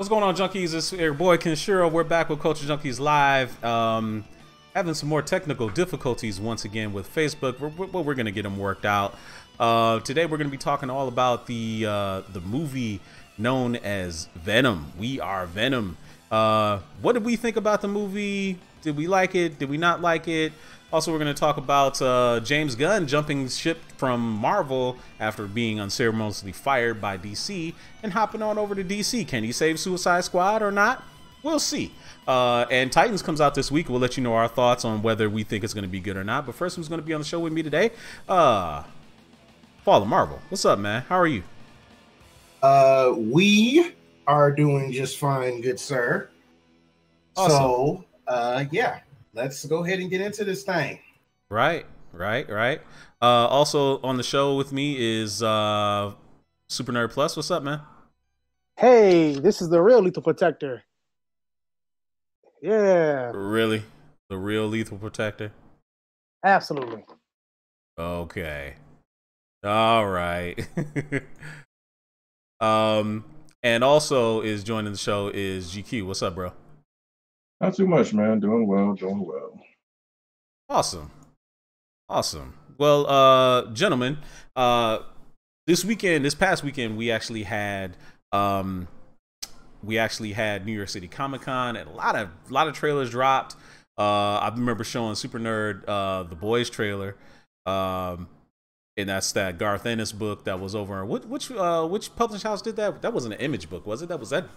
What's going on, Junkies? It's your boy Kenshiro. We're back with Culture Junkies Live. Having some more technical difficulties once again with Facebook, but we're gonna get them worked out. Today we're gonna be talking all about the movie known as Venom. We Are Venom. What did we think about the movie? Did we like it? Did we not like it? Also, we're going to talk about James Gunn jumping ship from Marvel after being unceremoniously fired by DC and hopping on over to DC. Can he save Suicide Squad or not? We'll see. And Titans comes out this week. We'll let you know our thoughts on whether we think it's going to be good or not. But first, who's going to be on the show with me today? Fall of Marvel. What's up, man? How are you? We are doing just fine, good sir. Awesome. So, yeah. Let's go ahead and get into this thing. Right. Also on the show with me is Super Nerd Plus. What's up, man? Hey, this is the real Lethal Protector. Yeah. Really? The real Lethal Protector? Absolutely. Okay. All right. And also is joining the show is GQ. What's up, bro? Not too much, man. Doing well. Awesome. Well, gentlemen, this past weekend, we actually had New York City Comic-Con, and a lot of trailers dropped. I remember showing Super Nerd the Boys trailer, and that's that Garth Ennis book that was over. Which publishing house did that? That wasn't an Image book, was it? Was that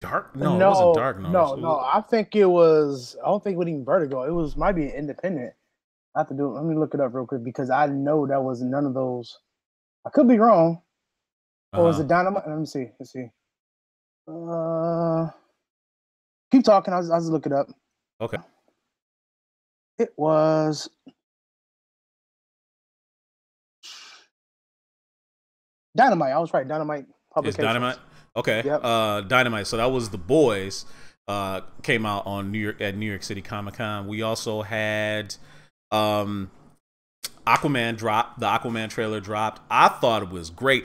Dark? No, it wasn't Dark. No. I think it was. I don't think it was even Vertigo. It might be an independent. I have to do it. Let me look it up real quick because I know that was none of those. I could be wrong. Or was it Dynamite? Let me see. Let's see. Keep talking. I'll just look it up. Okay. It was Dynamite. I was right. Dynamite Publications. It's Dynamite. Okay. Yep. Dynamite. So that was The Boys. Came out on New York City Comic-Con. We also had Aquaman drop. The Aquaman trailer dropped. I thought it was great.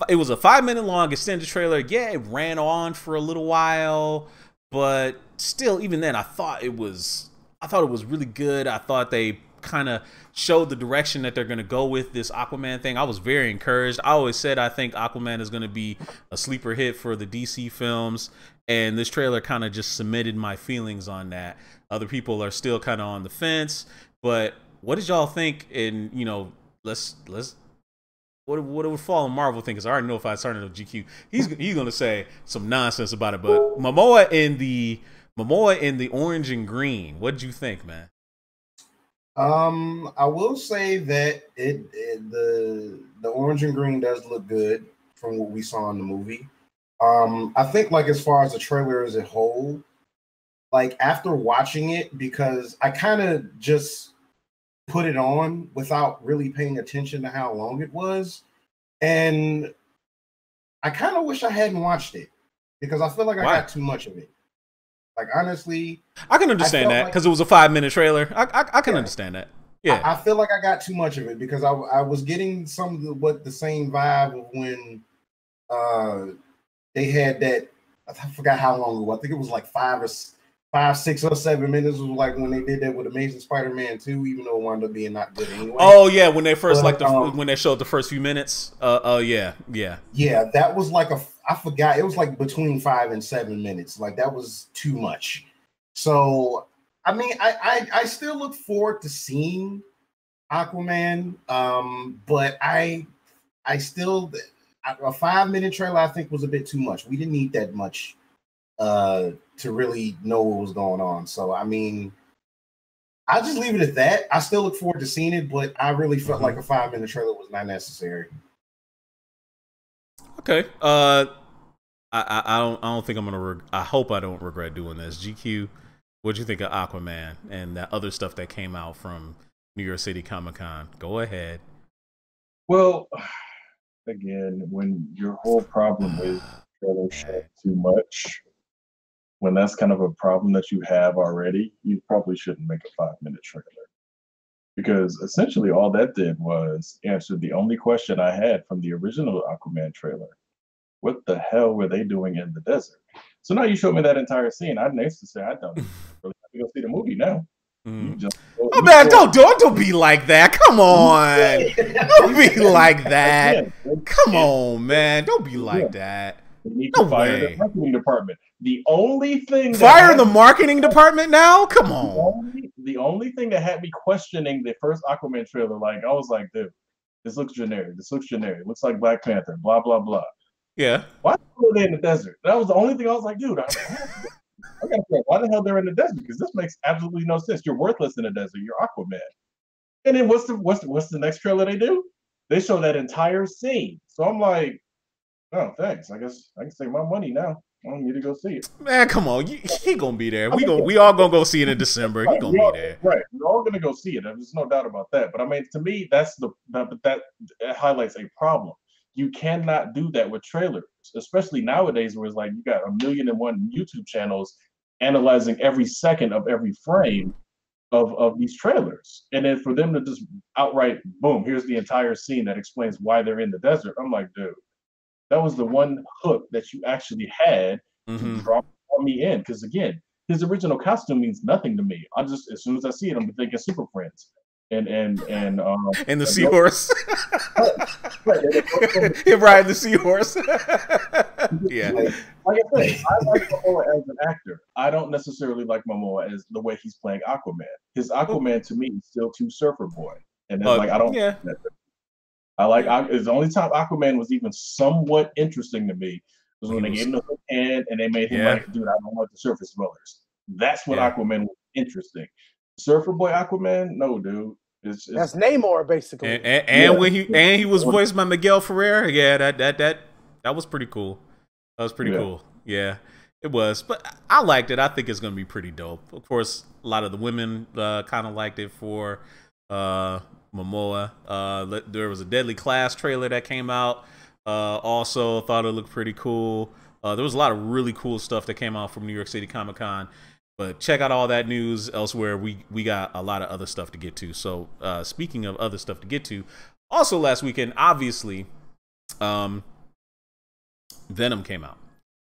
It was a 5-minute long extended trailer. Yeah, it ran on for a little while, but still, even then, I thought it was really good. I thought they kind of showed the direction that they're going to go with this Aquaman thing. I was very encouraged. I always said I think Aquaman is going to be a sleeper hit for the DC films, and this trailer kind of just cemented my feelings on that. Other people are still kind of on the fence, but what did y'all think? And let's what would Fall of Marvel think? Because I already know if I started with GQ, he's going to say some nonsense about it. But Momoa in the orange and green, what did you think, man? I will say that the orange and green does look good from what we saw in the movie. I think like as far as the trailer as a whole, like after watching it, because I kind of just put it on without really paying attention to how long it was, and I kind of wish I hadn't watched it because I feel like I got too much of it. Like, honestly, I can understand that because it was a 5-minute trailer. I can understand that. Yeah, I feel like I got too much of it because I was getting some of the same vibe of when they had that. I forgot how long it was. I think it was like 5, 6, or 7 minutes. It was like when they did that with Amazing Spider-Man 2, even though it wound up being not good anyway. Oh yeah, when they first when they showed the first few minutes. Yeah. That was like I forgot. It was like between 5 and 7 minutes. Like that was too much. So I mean, I still look forward to seeing Aquaman. But I still a 5-minute trailer I think was a bit too much. We didn't need that much to really know what was going on. So I mean, I'll just leave it at that. I still look forward to seeing it, but I really felt like a 5-minute trailer was not necessary. Okay. I don't think I'm gonna. I hope I don't regret doing this. GQ, what'd you think of Aquaman and that other stuff that came out from New York City Comic-Con? Go ahead. Well, again, when your whole problem is trailers show too much, when that's kind of a problem that you have already, you probably shouldn't make a 5-minute trailer. Because essentially all that did was answer the only question I had from the original Aquaman trailer. What the hell were they doing in the desert? So now you showed me that entire scene. I'd nice to say I don't really have to go see the movie now. Oh man, don't be like that. Come on, don't be like that. Come on, man, don't be like that. They need to fire the marketing department. The only thing fire the marketing department now. Come on. The only thing that had me questioning the first Aquaman trailer, like I was like, dude, this looks generic. This looks generic. It looks like Black Panther. Blah blah blah. Yeah. Why are they in the desert? That was the only thing I was like, dude. I gotta figure out why the hell they're in the desert, because this makes absolutely no sense. You're worthless in the desert. You're Aquaman. And then what's the next trailer they do? They show that entire scene. So I'm like, oh, thanks. I guess I can save my money now. I don't need to go see it. Man, come on. He gonna be there. We all gonna go see it in December. He gonna be there. Right. We're all gonna go see it. There's no doubt about that. But I mean, to me, that highlights a problem. You cannot do that with trailers, especially nowadays where it's like you got 1,000,001 YouTube channels analyzing every second of every frame of these trailers. And then for them to just outright, boom, here's the entire scene that explains why they're in the desert. I'm like, dude, that was the one hook that you actually had to draw me in. Because again, his original costume means nothing to me. I just, as soon as I see it, I'm thinking Super Friends. And the seahorse. Right. Him riding the seahorse. Yeah. Like I said, I like Momoa as an actor. I don't necessarily like Momoa as the way he's playing Aquaman. His Aquaman to me is still too surfer boy. And then I don't. Yeah. It's the only time Aquaman was even somewhat interesting to me was when they gave him the hook hand and they made him like, dude, I don't want the surface dwellers. That's when Aquaman was interesting. Surfer boy Aquaman, no, dude. It's that's Namor basically. When he was voiced by Miguel Ferrer, that was pretty cool. That was pretty cool. Yeah, it was. But I liked it. I think it's gonna be pretty dope. Of course, a lot of the women kind of liked it for Momoa. There was a Deadly Class trailer that came out. Also thought it looked pretty cool. There was a lot of really cool stuff that came out from New York City Comic Con. But check out all that news elsewhere. We got a lot of other stuff to get to. So speaking of other stuff to get to, also last weekend, obviously, Venom came out.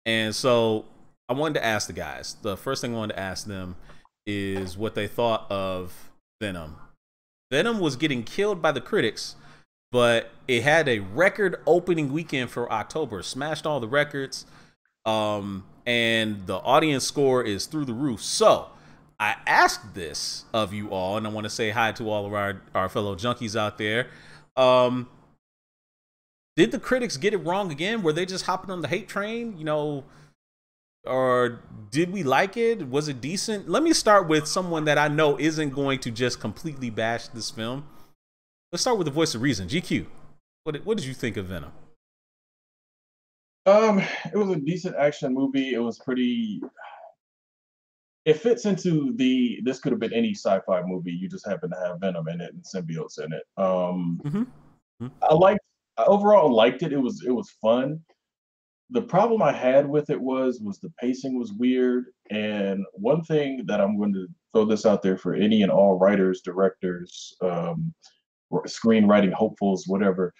And so I wanted to ask the guys. The first thing I wanted to ask them is what they thought of Venom. Venom was getting killed by the critics, but it had a record opening weekend for October. Smashed all the records. And the audience score is through the roof. So I asked this of you all, and I want to say hi to all of our fellow junkies out there. Did the critics get it wrong again? Were they just hopping on the hate train, or did we like it? Was it decent? Let me start with someone that I know isn't going to just completely bash this film. Let's start with the voice of reason. GQ, what did you think of Venom? It was a decent action movie. It was pretty. It fits into this could have been any sci-fi movie. You just happen to have Venom in it and symbiotes in it. I overall liked it. It was fun. The problem I had with it was the pacing was weird. And one thing that I'm going to throw this out there for any and all writers, directors, screenwriting hopefuls, whatever.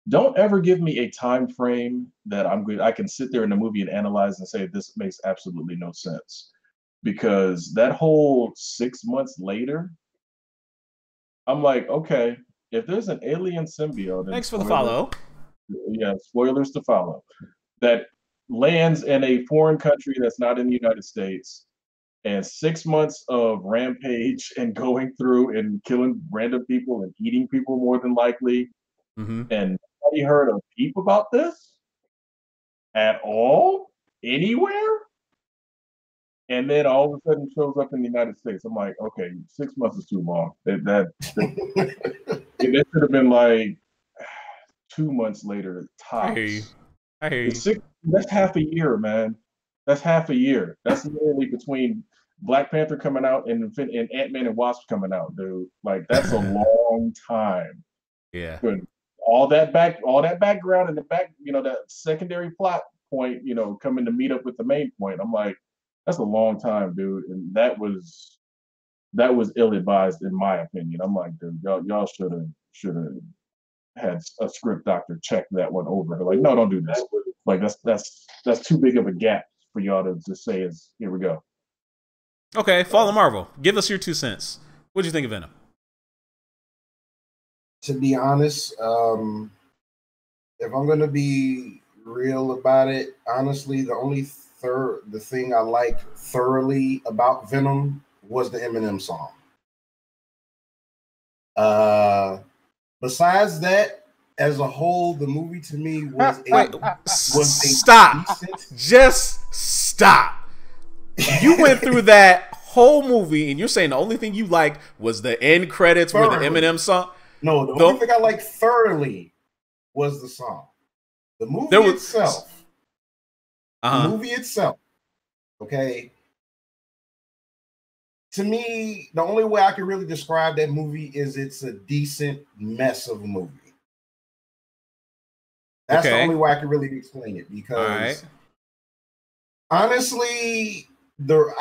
Don't ever give me a time frame that I can sit there in the movie and analyze and say this makes absolutely no sense, because that whole 6 months later, I'm like, okay, if there's an alien symbiote, thanks for the follow. Yeah, spoilers to follow. That lands in a foreign country that's not in the United States, and 6 months of rampage and going through and killing random people and eating people more than likely, and nobody heard a peep about this at all, anywhere, and then all of a sudden shows up in the United States. I'm like, okay, 6 months is too long. That it should have been like 2 months later tops. I hear you. That's half a year, man. That's half a year. That's literally between Black Panther coming out and Ant-Man and Wasp coming out, dude. Like, that's a long time. Yeah. Good. All that background and the back, that secondary plot point, coming to meet up with the main point. I'm like, that's a long time, dude. And that was ill-advised in my opinion. I'm like, dude, y'all should have had a script doctor check that one over. They're like, no, don't do this. Like, that's too big of a gap for y'all to just say is, here we go. Okay, Fallen Marvel. Give us your 2 cents. What do you think of Venom? To be honest, if I'm gonna be real about it, honestly, the thing I liked thoroughly about Venom was the Eminem song. Besides that, as a whole, the movie to me was stop. Decent... Just stop. You went through that whole movie, and you're saying the only thing you liked was the end credits with the Eminem song. No, the only thing I liked thoroughly was the song. The movie itself. The movie itself. Okay. To me, the only way I can really describe that movie is it's a decent mess of a movie. That's the only way I can really explain it, because honestly, the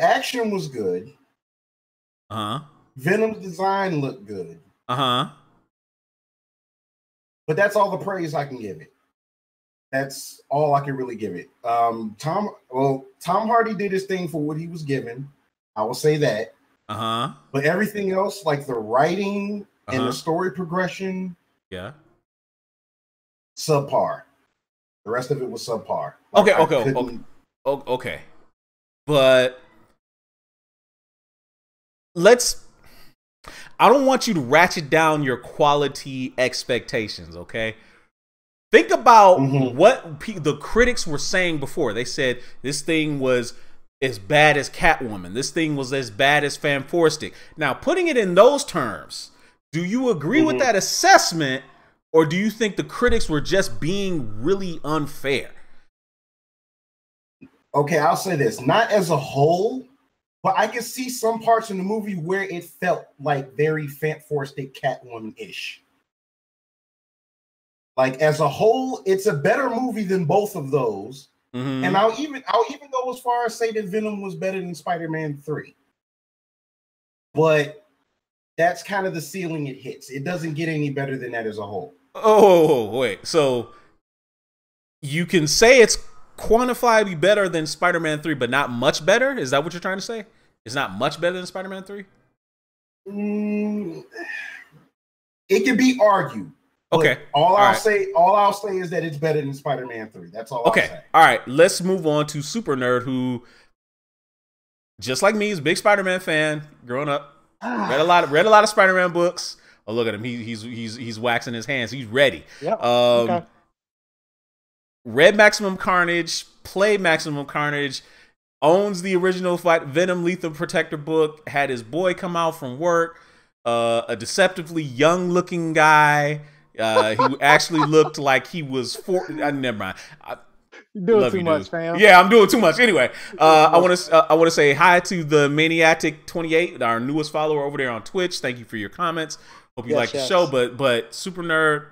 action was good. Venom's design looked good. But that's all the praise I can give it. That's all I can really give it. Tom Hardy did his thing for what he was given. I will say that. But everything else, like the writing and the story progression, subpar. The rest of it was subpar. Like, Okay. But I don't want you to ratchet down your quality expectations, okay? Think about what the critics were saying before. They said this thing was as bad as Catwoman. This thing was as bad as Fanforstic. Now, putting it in those terms, do you agree with that assessment, or do you think the critics were just being really unfair? Okay, I'll say this. Not as a whole, but I can see some parts in the movie where it felt like very Fanforstic Catwoman-ish. Like, as a whole, it's a better movie than both of those. And I'll even go as far as say that Venom was better than Spider-Man 3. But that's kind of the ceiling it hits. It doesn't get any better than that as a whole. Oh, wait. So you can say it's quantifiably better than Spider-Man 3, but not much better? Is that what you're trying to say? It's not much better than Spider-Man 3? It can be argued. Okay. All I'll say is that it's better than Spider-Man 3. That's all I'll say. All right. Let's move on to Super Nerd, who, just like me, is a big Spider-Man fan growing up. Read a lot of Spider-Man books. Oh, look at him. He's waxing his hands. He's ready. Yep. Read Maximum Carnage, played Maximum Carnage, owns the original Venom Lethal Protector book, had his boy come out from work, a deceptively young-looking guy who actually looked like he was 40. Never mind. You're doing too much, fam. Yeah, I'm doing too much. Anyway, I want to say hi to the Maniatic28, our newest follower over there on Twitch. Thank you for your comments. Hope you like the show. But Super Nerd,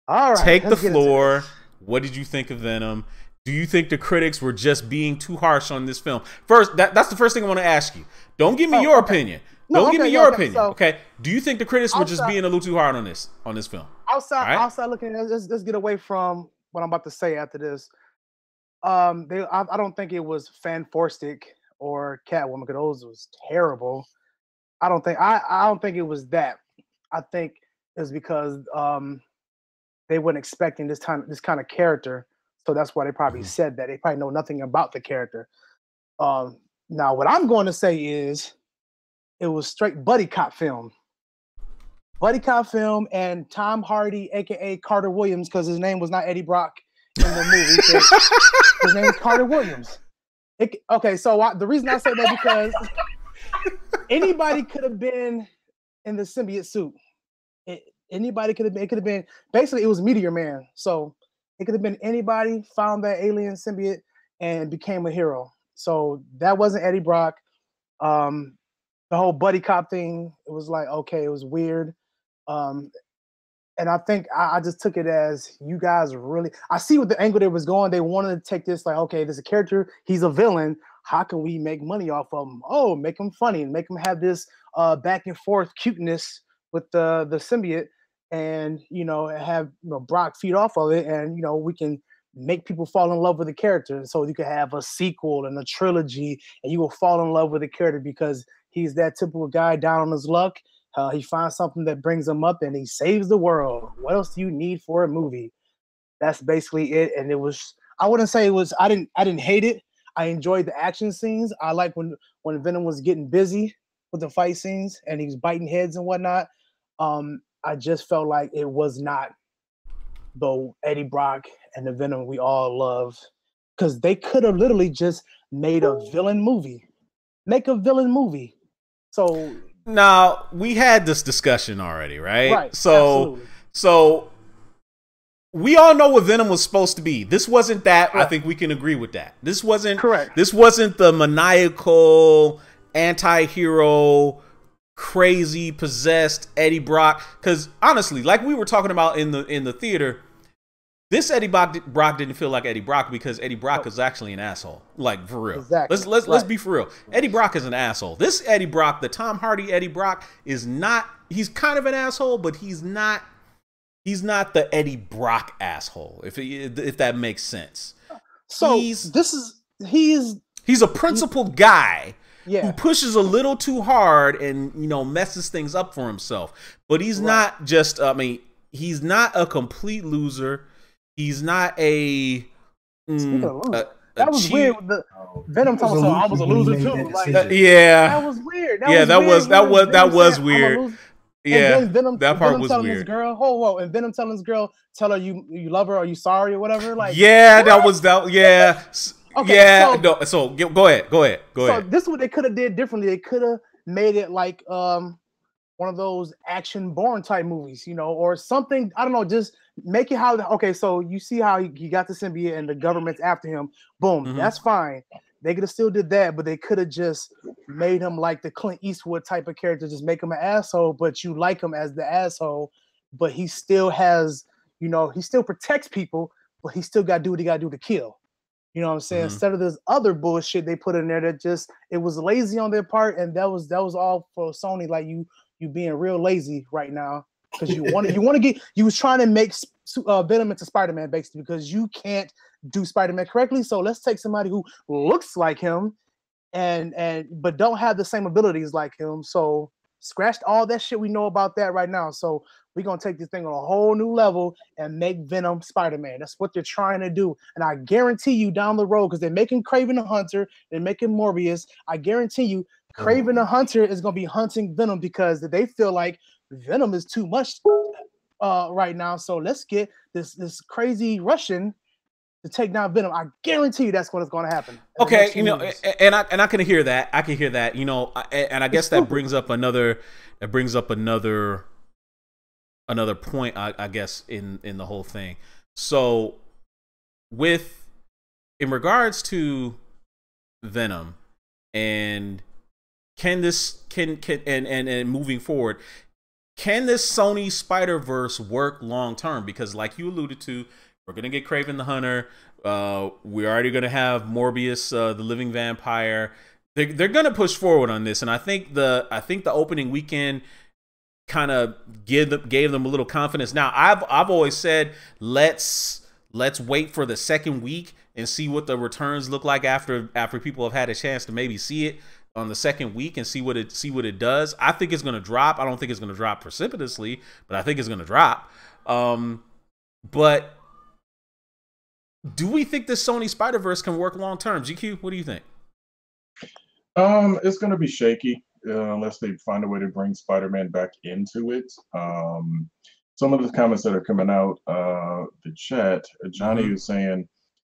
all right, take the floor. What did you think of Venom? Do you think the critics were just being too harsh on this film? First, that's the first thing I want to ask you. Don't give me your opinion. Don't give me your opinion. Okay. Do you think the critics were just being a little too hard on this film? Outside looking at this, let's get away from what I'm about to say after this. I don't think it was Fanforstic or Catwoman, because those was terrible. I don't think it was that. I think it was because they weren't expecting this kind of character, so that's why they probably said that. They probably know nothing about the character. Now, what I'm going to say is, it was straight buddy cop film. Buddy cop film, and Tom Hardy, aka Carter Williams, because his name was not Eddie Brock in the movie. His name is Carter Williams. The reason I say that, because anybody could have been in the symbiote suit. Anybody could have been. It could have been, basically, it was Meteor Man. So it could have been anybody, found that alien symbiote and became a hero. So that wasn't Eddie Brock. The whole buddy cop thing, it was like, okay, it was weird. And I think I just took it as, you guys really, I see what the angle they was going. They wanted to take this like, okay, there's a character, he's a villain. How can we make money off of him? Oh, make him funny and make him have this back and forth cuteness with the symbiote, and have Brock feed off of it, and we can make people fall in love with the character. So you could have a sequel and a trilogy, and you will fall in love with the character because he's that typical guy down on his luck. He finds something that brings him up, and he saves the world. What else do you need for a movie? That's basically it. And it was, I wouldn't say it was, I didn't hate it. I enjoyed the action scenes. I like when Venom was getting busy with the fight scenes and he was biting heads and whatnot. I just felt like it was not the Eddie Brock and the Venom we all love, because they could have literally just made a villain movie. Make a villain movie. So now we had this discussion already, right? Right. So we all know what Venom was supposed to be. This wasn't that. Correct. I think we can agree with that. This wasn't correct. This wasn't the maniacal anti-hero, crazy possessed Eddie Brock. Because honestly, like we were talking about in the theater, this Eddie Brock didn't feel like Eddie Brock because Eddie Brock is actually an asshole. Like, for real. Exactly. Let's be for real. Eddie Brock is an asshole. This Eddie Brock, the Tom Hardy Eddie Brock, is not. He's kind of an asshole, but he's not. He's not the Eddie Brock asshole, if that makes sense. So he's a principled guy who pushes a little too hard and messes things up for himself. But he's not just. I mean, he's not a complete loser. He's not a. That was weird. With the Venom talking about I was a loser too. Yeah, that was weird. That was weird. Yeah, Venom, that part was telling weird. His girl, and Venom telling his girl, tell her you love her, or you sorry or whatever. Like, yeah, what? That was that. Yeah, okay, yeah. So go ahead. So this is what they could have did differently. They could have made it like one of those action Bourne type movies, or something. I don't know. Just make it how. Okay, so you see how he got the symbiote and the government's after him. Boom, that's fine. They could have still did that, but they could have just made him like the Clint Eastwood type of character, just make him an asshole, but you like him as the asshole, but he still has, he still protects people, but he still got to do what he got to do to kill. You know what I'm saying? Instead of this other bullshit they put in there that just, it was lazy on their part, and that was all for Sony, like you being real lazy right now, because you was trying to make Venom into Spider-Man basically, because you can't do Spider-Man correctly. So let's take somebody who looks like him but don't have the same abilities like him. So scratched all that shit we know about that right now. So we're gonna take this thing on a whole new level and make Venom Spider-Man. That's what they're trying to do. And I guarantee you down the road, because they're making Kraven the Hunter, they're making Morbius, I guarantee you Kraven the Hunter is gonna be hunting Venom because they feel like Venom is too much right now. So let's get this crazy Russian to take down Venom. I guarantee you that's what's going to happen. Okay, and I can hear that. I can hear that. And I guess that brings up another point. I guess in the whole thing. So, in regards to Venom, and can moving forward, can this Sony Spider-Verse work long term? Because like you alluded to, we're gonna get Kraven the Hunter. We're already gonna have Morbius, the living vampire. They're gonna push forward on this, and I think the opening weekend kind of gave them a little confidence. Now I've always said let's wait for the second week and see what the returns look like after people have had a chance to maybe see it on the second week and see what it does. I think it's gonna drop. I don't think it's gonna drop precipitously, but I think it's gonna drop. But do we think this Sony Spider-Verse can work long term? GQ, what do you think? It's going to be shaky unless they find a way to bring Spider-Man back into it. Some of the comments that are coming out the chat, Johnny was saying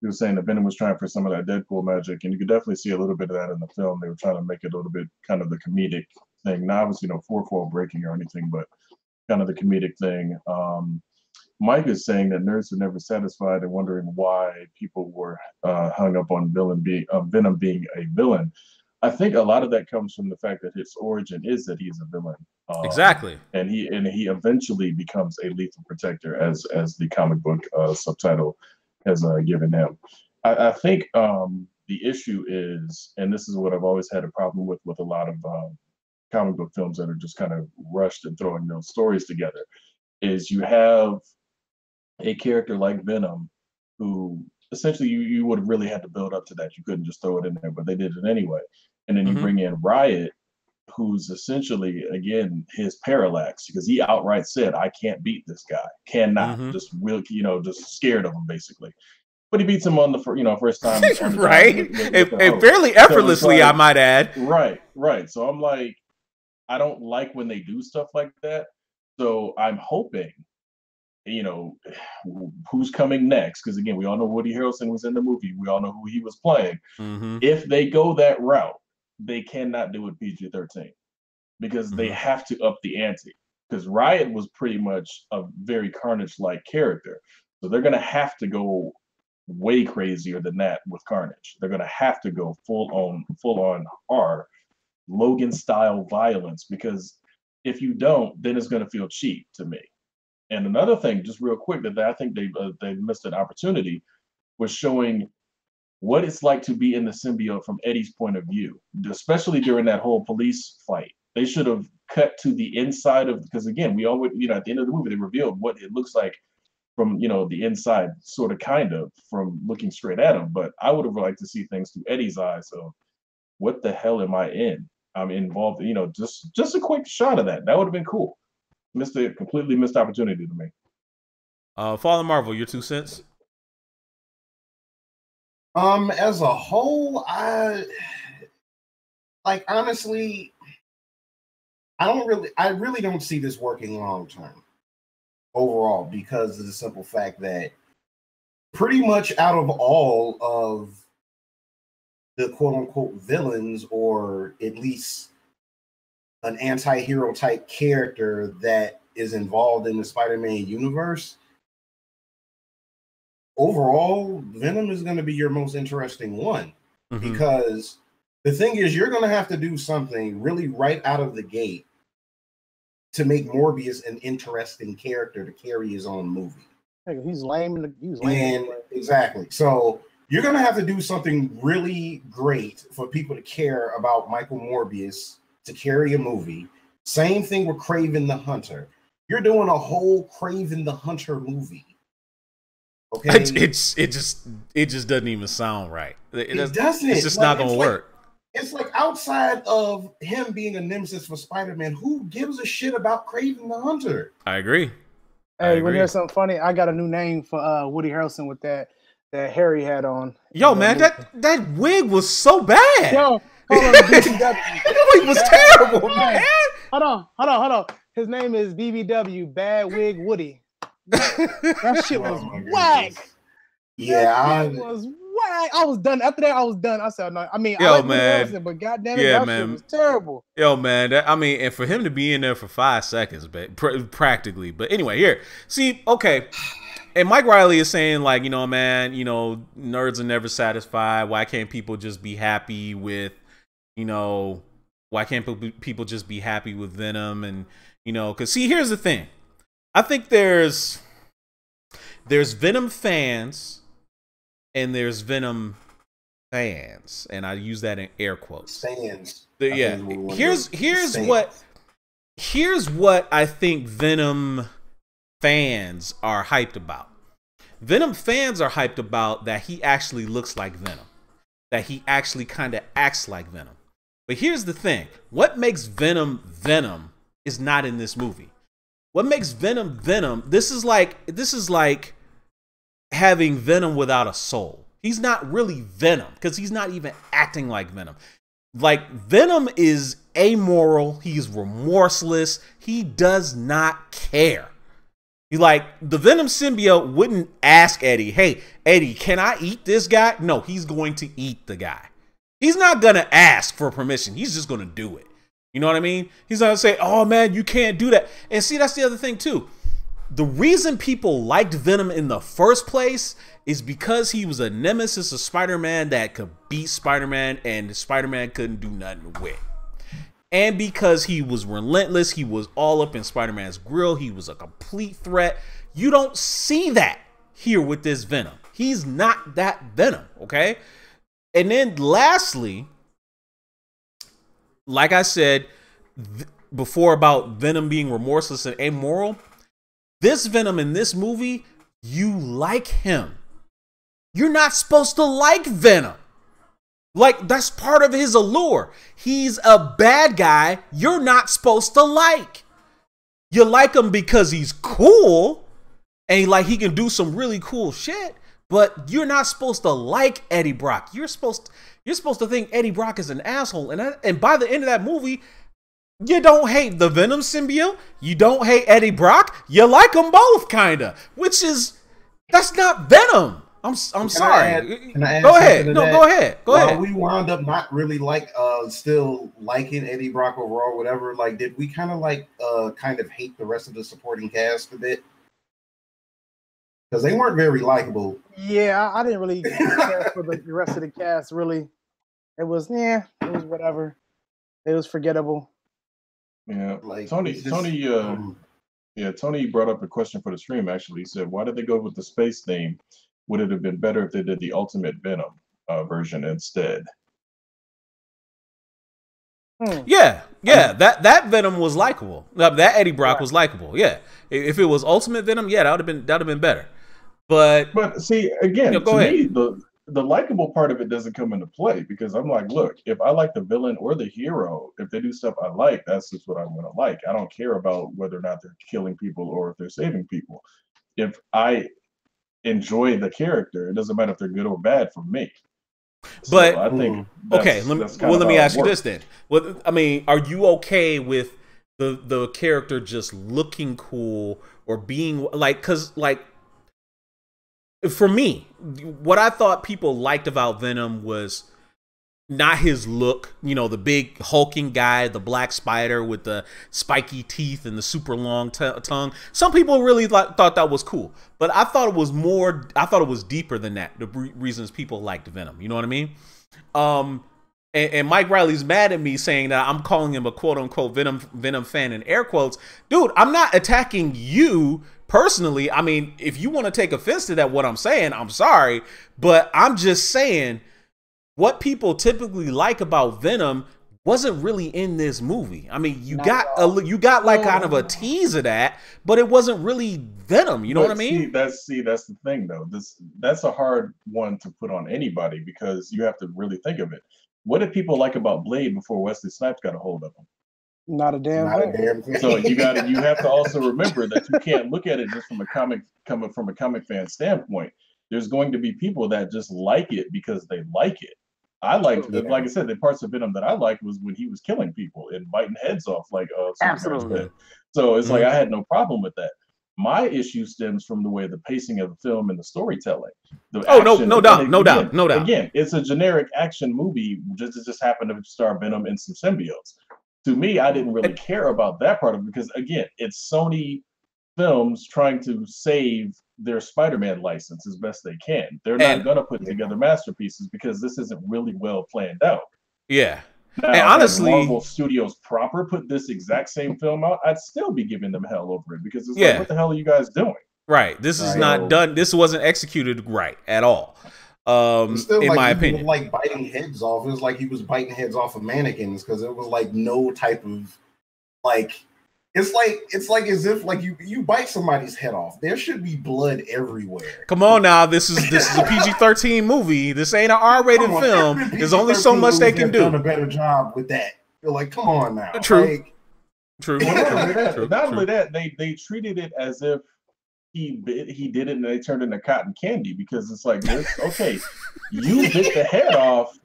that Venom was trying for some of that Deadpool magic, and you could definitely see a little bit of that in the film. They were trying to make it a little bit kind of the comedic thing, not obviously fourth wall breaking or anything, but kind of the comedic thing. Mike is saying that nerds were never satisfied and wondering why people were hung up on Venom being a villain. I think a lot of that comes from the fact that his origin is that he's a villain. Exactly. And he eventually becomes a lethal protector, as the comic book subtitle has given him. I think the issue is, and this is what I've always had a problem with a lot of comic book films that are just kind of rushed and throwing those stories together, is you have a character like Venom who essentially you would have really had to build up to that. You couldn't just throw it in there, but they did it anyway. And then you bring in Riot, who's essentially, again, his parallax, because he outright said, I can't beat this guy. Cannot. Just will, just scared of him, basically. But he beats him on the first time. Right. And fairly effortlessly, I might add. Right. So I'm like, I don't like when they do stuff like that. So I'm hoping, who's coming next? Because again, we all know Woody Harrelson was in the movie. We all know who he was playing. If they go that route, they cannot do it PG-13 because they have to up the ante. Because Riot was pretty much a very Carnage-like character, so they're gonna have to go way crazier than that with Carnage. They're gonna have to go full on R Logan style violence, because if you don't, then it's gonna feel cheap to me. And another thing, just real quick, that I think they missed an opportunity, was showing what it's like to be in the symbiote from Eddie's point of view, especially during that whole police fight. They should have cut to the inside of, because again, we always, at the end of the movie, they revealed what it looks like from, the inside, sort of, kind of, from looking straight at him. But I would have liked to see things through Eddie's eyes. So what the hell am I in? I'm involved, just a quick shot of that. That would have been cool. Completely missed opportunity to me. Fallen Marvel, your 2 cents? As a whole, honestly, I really don't see this working long term overall, because of the simple fact that pretty much out of all of the quote unquote villains, or at least an anti-hero type character that is involved in the Spider-Man universe, overall, Venom is going to be your most interesting one, because the thing is, you're going to have to do something really right out of the gate to make Morbius an interesting character to carry his own movie. He's lame. Exactly. So you're going to have to do something really great for people to care about Michael Morbius to carry a movie. Same thing with Kraven the Hunter. You're doing a whole Kraven the Hunter movie. Okay, it just doesn't even sound right. It doesn't. It's just not gonna work. It's like, outside of him being a nemesis for Spider-Man, who gives a shit about Kraven the Hunter? I agree. Hey, when there's something funny, I got a new name for Woody Harrelson with that Harry hat on. Yo, man, that wig was so bad. Yo, hold on, that wig was terrible, man. Hold on. His name is BBW, Bad Wig Woody. That shit was whack. Yeah, it was whack. I was done. After that, I was done. I said, no. I mean, yo, I like man, Harrison, but goddamn it, that shit was terrible. Yo, man, and for him to be in there for 5 seconds, practically. But anyway, here, see, okay. And Mike Riley is saying, like, man, nerds are never satisfied. Why can't people just be happy with, why can't people just be happy with Venom? And, because, see, here's the thing. I think there's Venom fans and there's Venom fans, and I use that in air quotes. Fans. Yeah. Here's what I think Venom fans are hyped about. Venom fans are hyped about that he actually looks like Venom, that he actually kind of acts like Venom. But here's the thing: what makes Venom Venom is not in this movie. What makes Venom Venom? This is like having Venom without a soul. He's not really Venom because he's not even acting like Venom. Like, Venom is amoral. He's remorseless. He does not care. The Venom symbiote wouldn't ask Eddie, hey, Eddie, can I eat this guy? No, he's going to eat the guy. He's not going to ask for permission. He's just going to do it. You know what I mean? He's not going to say, oh, man, you can't do that. And see, that's the other thing, too. The reason people liked Venom in the first place is because he was a nemesis of Spider-Man that could beat Spider-Man and Spider-Man couldn't do nothing with. And because he was relentless, he was all up in Spider-Man's grill. He was a complete threat. You don't see that here with this Venom. He's not that Venom, okay? And then lastly, like I said before about Venom being remorseless and amoral, this Venom in this movie, you like him. you're not supposed to like Venom. Like, that's part of his allure. He's a bad guy you're not supposed to like. You like him because he's cool and he can do some really cool shit, but you're not supposed to like Eddie Brock. You're supposed to think Eddie Brock is an asshole. And by the end of that movie, you don't hate the Venom symbiote. You don't hate Eddie Brock. You like them both, kinda. That's not Venom. I'm sorry. Can I add go ahead. No, go ahead. Go ahead. We wound up not really still liking Eddie Brock overall, whatever. Like, did we kind of hate the rest of the supporting cast a bit? Because they weren't very likable. Yeah, I didn't really care for the rest of the cast. Really, it was whatever. It was forgettable. Yeah, Tony brought up a question for the stream. Actually, he said, "Why did they go with the space theme? Would it have been better if they did the Ultimate Venom version instead?" Yeah. That Venom was likable. That Eddie Brock was likable. Yeah, if it was Ultimate Venom, yeah, that would have been better. But see, again, go ahead. Me, the likable part of it doesn't come into play because I'm like, look, if I like the villain or the hero, if they do stuff I like, that's just what I'm gonna like. I don't care about whether or not they're killing people or if they're saving people. If I enjoy the character, it doesn't matter if they're good or bad for me. But so I think okay, let me ask you this then. Well, I mean, are you okay with the character just looking cool or being for me, what I thought people liked about Venom was not his look, the big hulking guy, the black spider with the spiky teeth and the super long tongue. Some people really thought that was cool, but I thought it was deeper than that. The reasons people liked Venom, you know what I mean? And Mike Riley's mad at me saying that I'm calling him a quote unquote Venom fan in air quotes. Dude, I'm not attacking you personally. I mean, if you want to take offense to that, what I'm saying, I'm sorry, but I'm just saying what people typically like about Venom wasn't really in this movie. I mean, you got kind of a tease of that, but it wasn't really Venom. You know what I mean? That's the thing though. That's a hard one to put on anybody because you have to really think of it. What did people like about Blade before Wesley Snipes got a hold of him? Not a damn thing. So you have to also remember that you can't look at it just coming from a comic fan standpoint. There's going to be people that just like it because they like it. I liked it. Like I said, the parts of Venom that I liked was when he was killing people and biting heads off, absolutely. So it's like I had no problem with that. My issue stems from the way the pacing of the film and the storytelling. No doubt. Again, it's a generic action movie. Just happened to star Venom and some symbiotes. To me, I didn't really care about that part of it because, again, it's Sony Films trying to save their Spider-Man license as best they can. They're not going to put together masterpieces because this isn't really well planned out. Yeah. Now, and honestly, if Marvel Studios proper put this exact same film out, I'd still be giving them hell over it because it's like, what the hell are you guys doing? Right. This is not done. This wasn't executed right at all. In my opinion, like biting heads off. It was like he was biting heads off of mannequins because it was like no type of like. It's like as if like you bite somebody's head off. There should be blood everywhere. Come on now, this is a PG-13 movie. This ain't an R-rated film. There's only so much they can do. Done a better job with that. You're like, come on now. True. Not only that, they treated it as if he did it and they turned into cotton candy because it's like this. Okay, you bit the head off.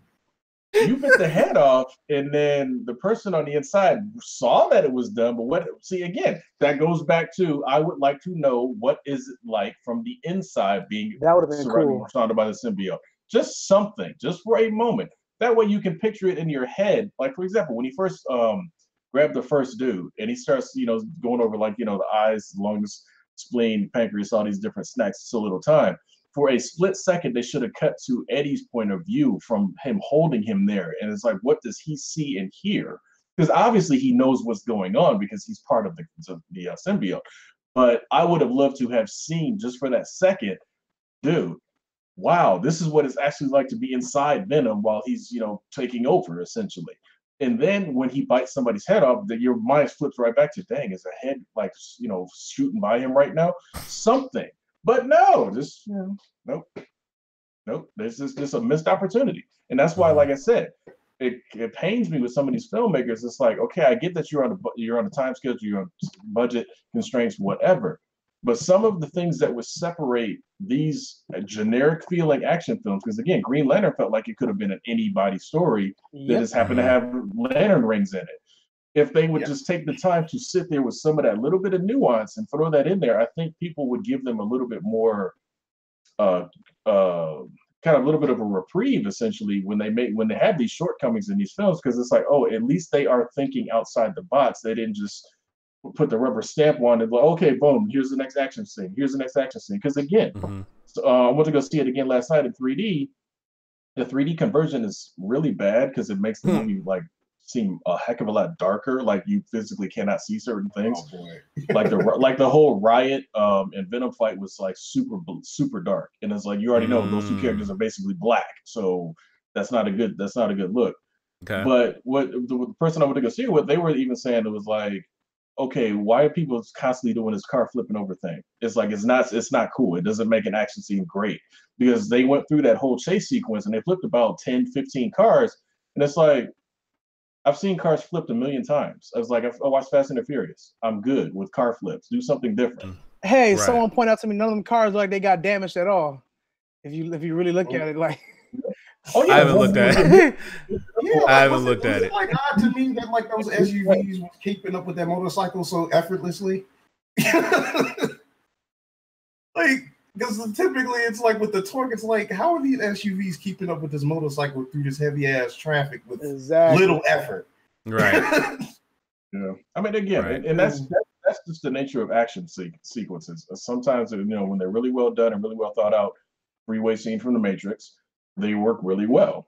You bit the head off, and then the person on the inside saw that it was done. But again, that goes back to I would like to know what is it like from the inside being surrounded by the symbiote. Just something, just for a moment. That way you can picture it in your head. Like, for example, when he first grabbed the first dude and he starts, going over the eyes, lungs, spleen, pancreas, all these different snacks, it's so little time. For a split second, they should have cut to Eddie's point of view from him holding him there. And it's like, what does he see and hear? Because obviously he knows what's going on because he's part of the symbiote. But I would have loved to have seen just for that second, dude, wow, this is what it's actually like to be inside Venom while he's, taking over essentially. And then when he bites somebody's head off, your mind flips right back to, dang, is a head shooting by him right now? Something. But no, just nope. Nope. This is just a missed opportunity. And that's why, like I said, it pains me with some of these filmmakers. It's like, okay, I get that you're on a time schedule, you're on budget constraints, whatever. But some of the things that would separate these generic feeling action films, because again, Green Lantern felt like it could have been an anybody story that just happened to have lantern rings in it. If they would just take the time to sit there with some of that little bit of nuance and throw that in there, I think people would give them a little bit more uh, kind of a little bit of a reprieve, essentially, when they have these shortcomings in these films, because it's like, oh, at least they are thinking outside the box. They didn't just put the rubber stamp on it, like, okay, boom, here's the next action scene. Here's the next action scene. Because again, I went to go see it again last night in 3D. The 3D conversion is really bad because it makes the movie like seem a heck of a lot darker. Like you physically cannot see certain things. Oh boy. like the whole Riot and Venom fight was like super dark, and it's like you already know those two characters are basically black, so that's not a good look. Okay. But what the person I went to go see it with, they were even saying it was like, okay, why are people constantly doing this car flipping over thing? It's like it's not cool. It doesn't make an action scene great, because they went through that whole chase sequence and they flipped about 10, 15 cars, and it's like, I've seen cars flipped a million times. I was like, I watched Fast and the Furious. I'm good with car flips. Do something different. Hey, someone point out to me, none of them cars like they got damaged at all. If you really look at it, like. Oh yeah, I haven't looked at it. I haven't looked at it. Like odd to me that like those SUVs was keeping up with that motorcycle so effortlessly. Like, because typically it's like with the torque, it's like, how are these SUVs keeping up with this motorcycle through this heavy ass traffic with little effort? Right. Yeah. I mean, again, and that's just the nature of action sequences. Sometimes, when they're really well done and really well thought out, freeway scene from The Matrix, they work really well.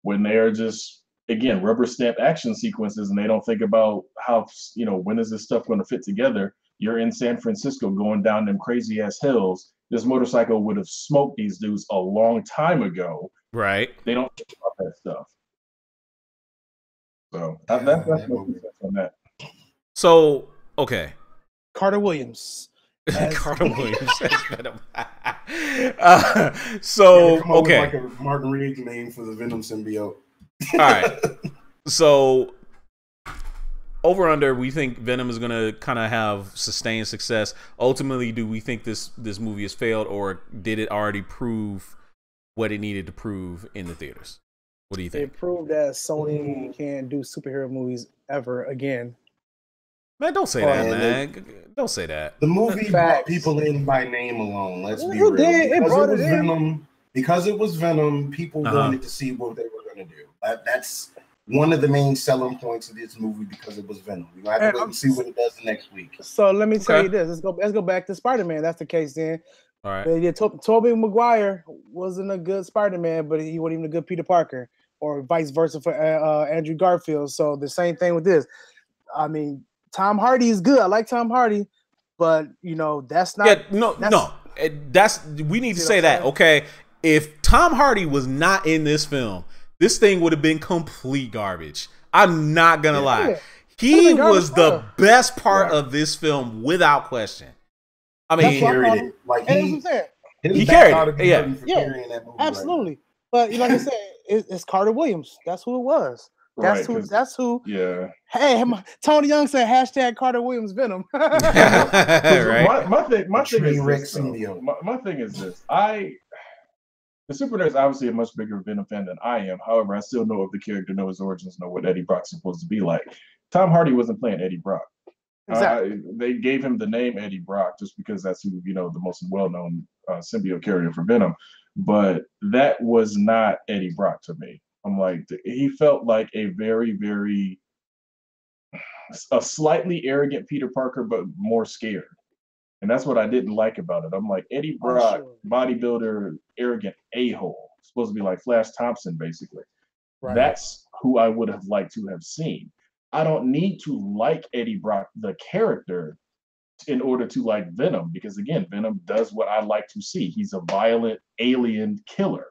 When they are just, again, rubber stamp action sequences and they don't think about how, when is this stuff going to fit together? You're in San Francisco going down them crazy ass hills. This motorcycle would have smoked these dudes a long time ago. Right. They don't think about that stuff. So that's my sense on that. So, okay. Carter Williams. Carter Williams as Venom. So, okay. Like a Martin Riggs name for the Venom symbiote. All right. So, over under, we think Venom is going to kind of have sustained success. Ultimately, do we think this movie has failed, or did it already prove what it needed to prove in the theaters? What do you think? It proved that Sony can do superhero movies ever again. Man, don't say that, man. Don't say that. The movie brought people in by name alone. Let's be real. Because it was Venom, people wanted to see what they were going to do. That's one of the main selling points of this movie, because it was Venom. We're going to have to wait and see what it does next week. So let me tell you this. Let's go back to Spider-Man. That's the case then. All right. Yeah, Tobey Maguire wasn't a good Spider-Man, but he wasn't even a good Peter Parker, or vice versa for Andrew Garfield. So the same thing with this. I mean, Tom Hardy is good. I like Tom Hardy, but that's not. Yeah, we need to say that. Okay, if Tom Hardy was not in this film, this thing would have been complete garbage. I'm not gonna lie. He was the best part of this film without question. I mean, he carried it. Like he carried it. Yeah, absolutely. But like I said, it's Carter Williams. That's who it was. That's who. Yeah. Hey, Tony Young said hashtag Carter Williams Venom. Right. My thing is this. The Super Nerd is obviously a much bigger Venom fan than I am. However, I still know of the character, know his origins, know what Eddie Brock's supposed to be like. Tom Hardy wasn't playing Eddie Brock. Exactly. They gave him the name Eddie Brock just because that's who, the most well-known symbiote carrier for Venom. But that was not Eddie Brock to me. I'm like, he felt like a very, very, a slightly arrogant Peter Parker, but more scared. And that's what I didn't like about it. I'm like, Eddie Brock, bodybuilder, arrogant a-hole. Supposed to be like Flash Thompson, basically. Right. That's who I would have liked to have seen. I don't need to like Eddie Brock, the character, in order to like Venom, because again, Venom does what I like to see. He's a violent alien killer.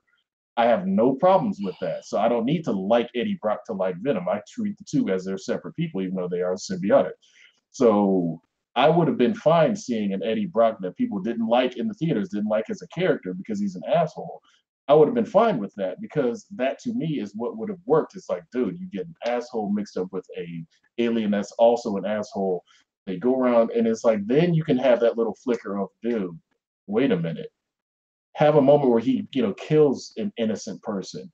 I have no problems with that. So I don't need to like Eddie Brock to like Venom. I treat the two as they're separate people, even though they are symbiotic. So I would have been fine seeing an Eddie Brock that people didn't like in the theaters, didn't like as a character because he's an asshole. I would have been fine with that, because that to me is what would have worked. It's like, dude, you get an asshole mixed up with a alien that's also an asshole. They go around, and it's like, then you can have that little flicker of, dude, wait a minute. Have a moment where he, kills an innocent person.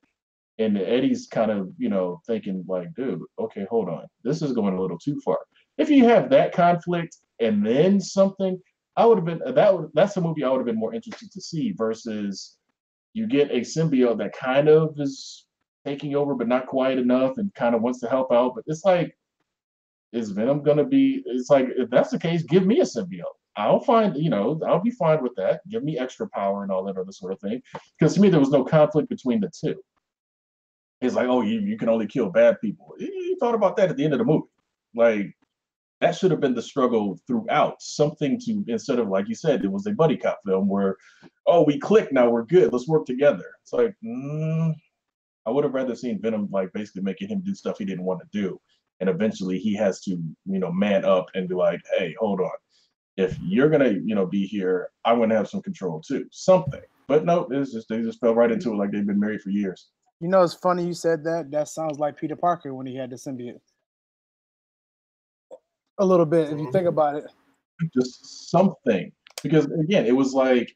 And Eddie's kind of, thinking like, dude, okay, hold on. This is going a little too far. If you have that conflict and then something, I would have been, that's a movie I would have been more interested to see, versus you get a symbiote that kind of is taking over, but not quite enough, and kind of wants to help out. But it's like, is Venom gonna be? It's like, if that's the case, give me a symbiote. I'll be fine with that. Give me extra power and all that other sort of thing. Because to me, there was no conflict between the two. It's like, oh, you can only kill bad people. You thought about that at the end of the movie. Like, that should have been the struggle throughout. Something to, instead of, like you said, it was a buddy cop film where, oh, we click now, we're good, let's work together. It's like, I would have rather seen Venom like basically making him do stuff he didn't want to do, and eventually he has to man up and be like, hey, hold on, if you're gonna be here, I'm gonna have some control too, something. But no, it's just, they just fell right into it like they've been married for years. It's funny you said that. That sounds like Peter Parker when he had the symbiote. A little bit, if you think about it. Just something, because again, it was like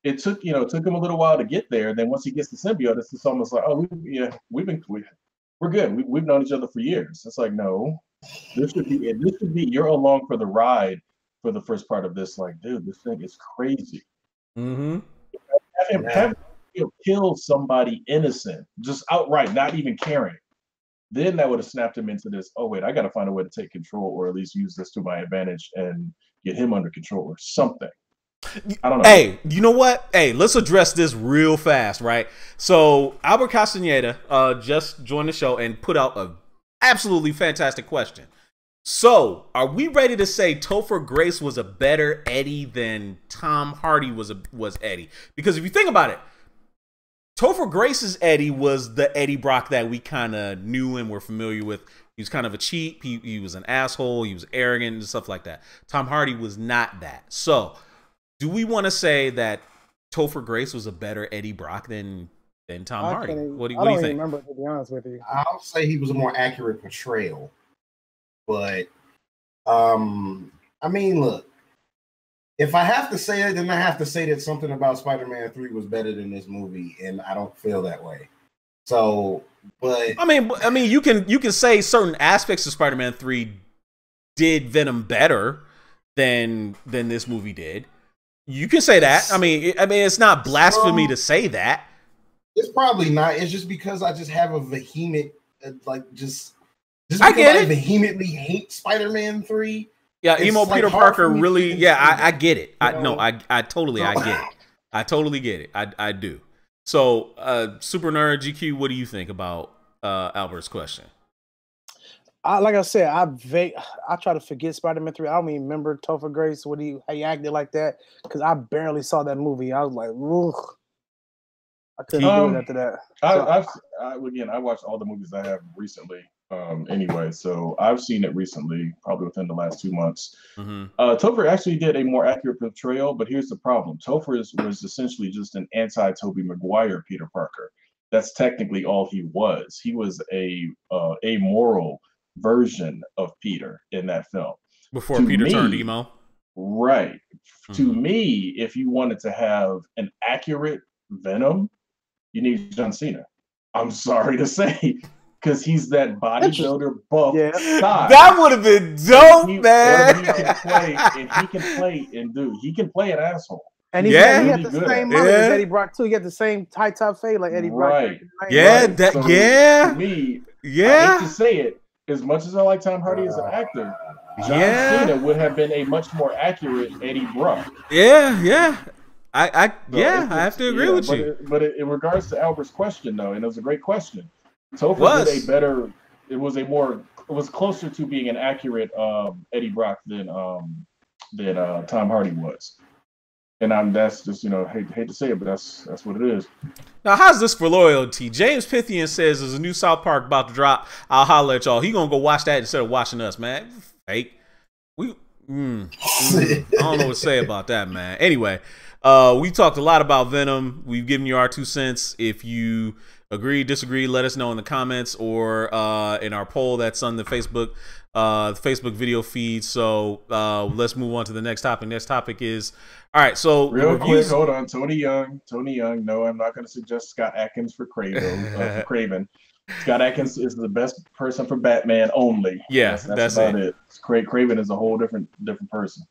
it took him a little while to get there. Then once he gets the symbiote, it's just almost like, oh, we're good. We've known each other for years. It's like, no, this should be you're along for the ride for the first part of this. Like, dude, this thing is crazy. Mm-hmm. Have him kill somebody innocent, just outright, not even caring. Then that would have snapped him into this, oh, wait, I got to find a way to take control, or at least use this to my advantage and get him under control or something. I don't know. Hey, you know what? Hey, let's address this real fast, right? So Albert Castaneda just joined the show and put out a absolutely fantastic question. So, are we ready to say Topher Grace was a better Eddie than Tom Hardy was Eddie? Because if you think about it, Topher Grace's Eddie was the Eddie Brock that we kind of knew and were familiar with. He was kind of a cheat. He was an asshole. He was arrogant and stuff like that. Tom Hardy was not that. So, do we want to say that Topher Grace was a better Eddie Brock than Tom Hardy? What do you think? I don't remember, to be honest with you. I'll say he was a more accurate portrayal. But, I mean, look. If I have to say it, then I have to say that something about Spider-Man 3 was better than this movie, and I don't feel that way. So, but I mean, you can say certain aspects of Spider-Man 3 did Venom better than this movie did. You can say that. I mean, it's not blasphemy to say that. It's probably not. It's just because I just have a vehement, just I get it. I vehemently hate Spider-Man 3. Yeah, emo Peter Parker really. Yeah, I get it. I totally get it. I totally get it. I do. So, Super Nerd GQ, what do you think about Albert's question? Like I said, I try to forget Spider-Man 3. I don't even remember Topher Grace, how he acted like that, because I barely saw that movie. I was like, ugh. I couldn't do it after that. I watched all the movies I have recently. Anyway, so I've seen it recently, probably within the last 2 months. Mm-hmm. Topher actually did a more accurate portrayal, but here's the problem. Topher was essentially just an anti-Tobey Maguire Peter Parker. That's technically all he was. He was a amoral version of Peter in that film. Before Peter turned emo? Right. Mm-hmm. To me, if you wanted to have an accurate Venom, you need John Cena. I'm sorry to say. Because he's that bodybuilder buff style. That would have been dope, man. He can play an asshole. And he had the same mother as Eddie Brock too. He got the same tight top fade like Eddie Brock. Right. To me, I hate to say it, as much as I like Tom Hardy as an actor, John Cena would have been a much more accurate Eddie Brock. Yeah. I have to agree with you. But in regards to Albert's question, though, and it was a great question. Topher did it was closer to being an accurate Eddie Brock than Tom Hardy was. And that's just, hate to say it, but that's what it is. Now, how's this for loyalty? James Pythian says there's a new South Park about to drop. I'll holler at y'all. He gonna go watch that instead of watching us, man. Fake. I don't know what to say about that, man. Anyway, We talked a lot about Venom. We've given you our 2 cents. If you agree, disagree, let us know in the comments or in our poll that's on the Facebook video feed. So let's move on to the next topic. Next topic is, all right, so real quick, hold on. Tony Young. No, I'm not going to suggest Scott Adkins for Craven. Scott Adkins is the best person for Batman only. Yeah, that's about it. Craven is a whole different person.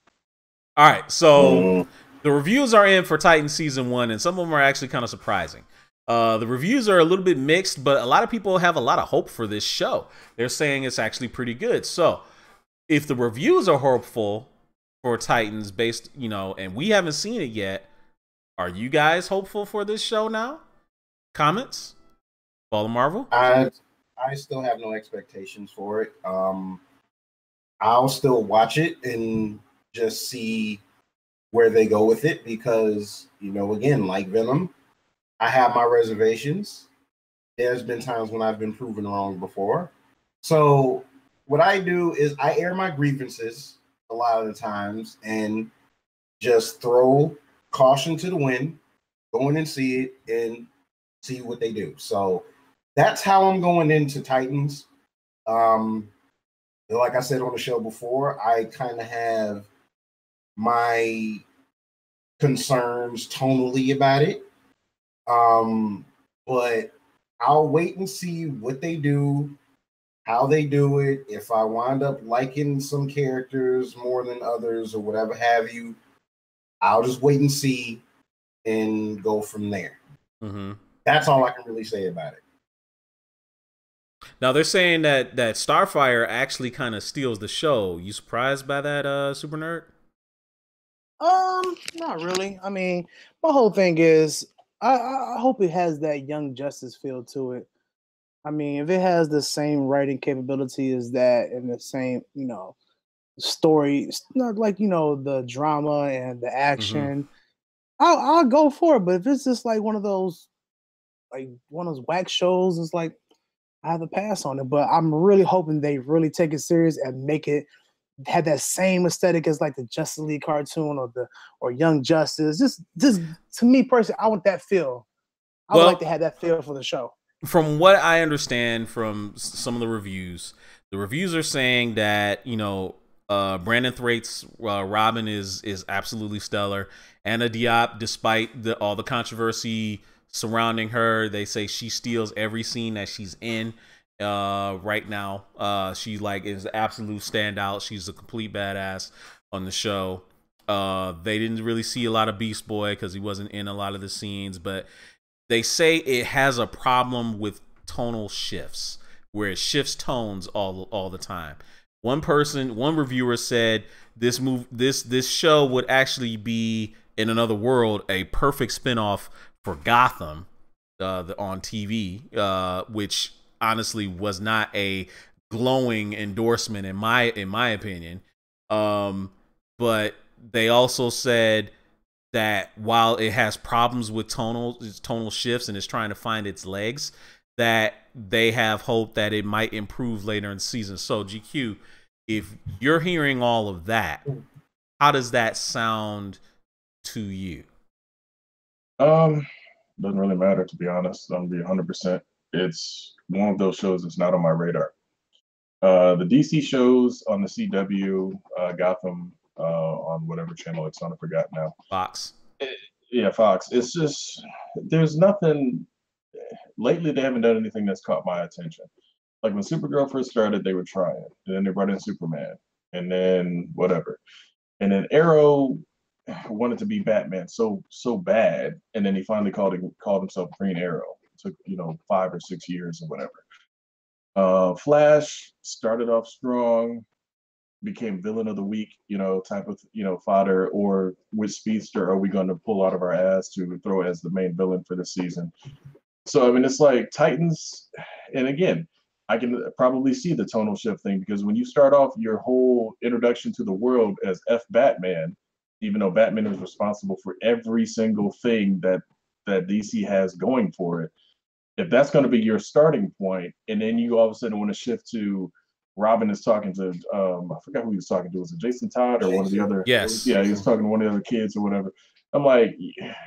All right, so the reviews are in for Titan season 1, and some of them are actually kind of surprising. The reviews are a little bit mixed, but a lot of people have a lot of hope for this show. They're saying it's actually pretty good. So if the reviews are hopeful for Titans based, and we haven't seen it yet, are you guys hopeful for this show now? Comments? Follow Marvel? I still have no expectations for it. I'll still watch it and just see where they go with it because, again, like Venom, I have my reservations. There's been times when I've been proven wrong before. So what I do is I air my grievances a lot of the times and just throw caution to the wind, go in and see it and see what they do. So that's how I'm going into Titans. Like I said on the show before, I kind of have my concerns tonally about it. But I'll wait and see what they do, how they do it. If I wind up liking some characters more than others or whatever have you, I'll just wait and see and go from there. Mm-hmm. That's all I can really say about it. Now they're saying that Starfire actually kind of steals the show. You surprised by that, Super Nerd? Not really. I mean, my whole thing is I hope it has that Young Justice feel to it. I mean, if it has the same writing capability as that and the same, story, not like, the drama and the action, I'll go for it. But if it's just like one of those whack shows, it's like I have to pass on it. But I'm really hoping they really take it serious and make it have that same aesthetic as like the Justice League cartoon or Young Justice. Just to me personally, I want that feel. I would like to have that feel for the show. From what I understand from some of the reviews are saying that Brandon Thwaites Robin is absolutely stellar. Anna Diop, despite all the controversy surrounding her, they say she steals every scene that she's in. Right now, she is an absolute standout. She's a complete badass on the show. They didn't really see a lot of Beast Boy because he wasn't in a lot of the scenes, but they say it has a problem with tonal shifts where it shifts tones all the time. One reviewer said this show would actually be, in another world, a perfect spinoff for Gotham on TV, which honestly was not a glowing endorsement in my opinion. But they also said that while it has problems with tonal shifts and is trying to find its legs, that they have hope that it might improve later in the season. So GQ, if you're hearing all of that, how does that sound to you? Doesn't really matter, to be honest. I'm gonna be 100%. It's one of those shows that's not on my radar. The DC shows on the CW, Gotham, on whatever channel it's on, I forgot now. Fox. Fox. It's just, there's nothing, lately they haven't done anything that's caught my attention. Like when Supergirl first started, they were trying. And then they brought in Superman. And then whatever. And then Arrow wanted to be Batman so bad. And then he finally called himself Green Arrow. It took, 5 or 6 years or whatever. Flash started off strong, became villain of the week, type of, fodder, or which speedster are we going to pull out of our ass to throw as the main villain for the season? So, I mean, it's like Titans, and again, I can probably see the tonal shift thing because when you start off your whole introduction to the world as Batman, even though Batman is responsible for every single thing that DC has going for it, if that's going to be your starting point, and then you all of a sudden want to shift to Robin is talking to, I forgot who he was talking to. Was it Jason Todd or one of the other? Yes. Yeah, he was talking to one of the other kids or whatever. I'm like,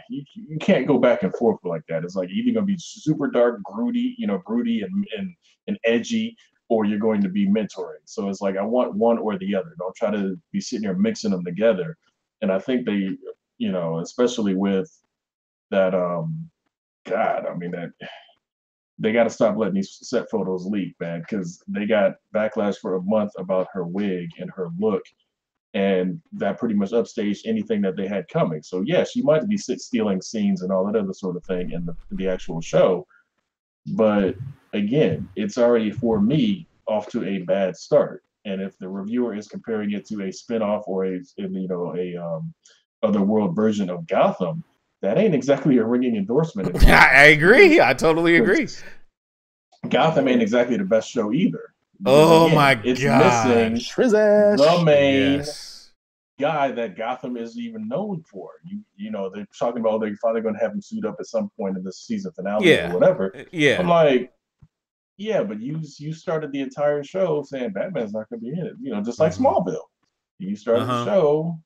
you can't go back and forth like that. It's like either gonna be super dark, broody and edgy, or you're going to be mentoring. So it's like I want one or the other. Don't try to be sitting here mixing them together. And I think they, especially with that, God, I mean that they got to stop letting these set photos leak, man, because they got backlash for a month about her wig and her look, and that pretty much upstaged anything that they had coming. So yeah, she might be stealing scenes and all that other sort of thing in the actual show, but again, it's already for me off to a bad start. And if the reviewer is comparing it to a spinoff or a other world version of Gotham, that ain't exactly a ringing endorsement. I agree. I totally agree. Gotham ain't exactly the best show either. Oh again, my god! It's missing the main guy that Gotham is even known for. They're talking about they're finally going to have him suit up at some point in this season finale or whatever. Yeah, I'm like, yeah, but you started the entire show saying Batman's not going to be in it. Just like Smallville, you started the show.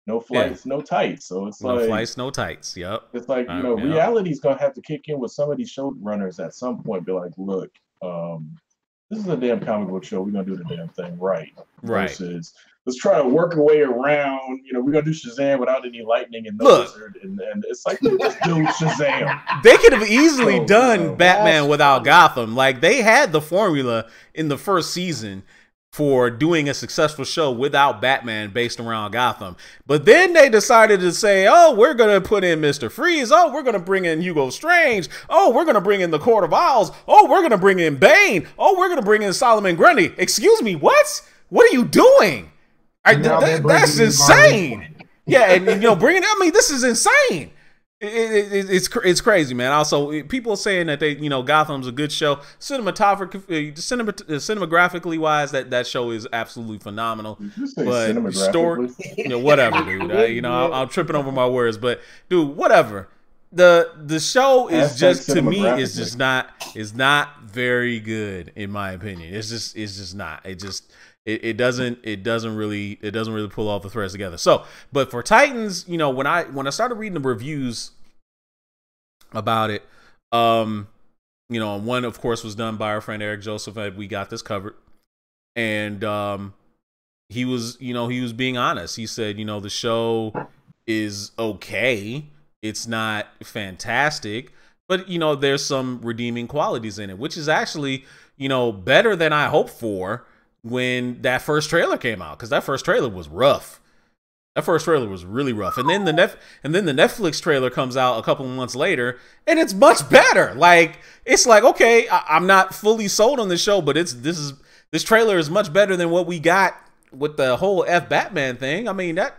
No flights, no tights. So it's no flights, no tights. Yep. It's like, reality's gonna have to kick in with some of these showrunners at some point. Be like, look, this is a damn comic book show. We're gonna do the damn thing right. Versus let's try to work our way around. We're gonna do Shazam without any lightning and no wizard, and it's like just do Shazam. They could have easily done Batman without Gotham. Like they had the formula in the first season for doing a successful show without Batman based around Gotham. But then they decided to say, oh, we're going to put in Mr. Freeze. Oh, we're going to bring in Hugo Strange. Oh, we're going to bring in the Court of Owls. Oh, we're going to bring in Bane. Oh, we're going to bring in Solomon Grundy. Excuse me, what? What are you doing? That's insane. Yeah, and bringing, this is insane. It's crazy, man. Also, people saying that Gotham's a good show. Cinematographically wise, that show is absolutely phenomenal. But story, whatever, dude. I'm tripping over my words, but dude, whatever. The show is just to me is not very good in my opinion. It's just not. It doesn't really pull all the threads together. So, but for Titans, when I started reading the reviews about it, one of course was done by our friend Eric Joseph at We Got This Covered, and he was being honest. He said, the show is okay. It's not fantastic, but there's some redeeming qualities in it, which is actually better than I hoped for when that first trailer came out, because that first trailer was rough. That first trailer was really rough, and then the Netflix trailer comes out a couple of months later, and it's much better. Like it's like, okay, I'm not fully sold on this show, but this trailer is much better than what we got with the whole Batman thing. I mean that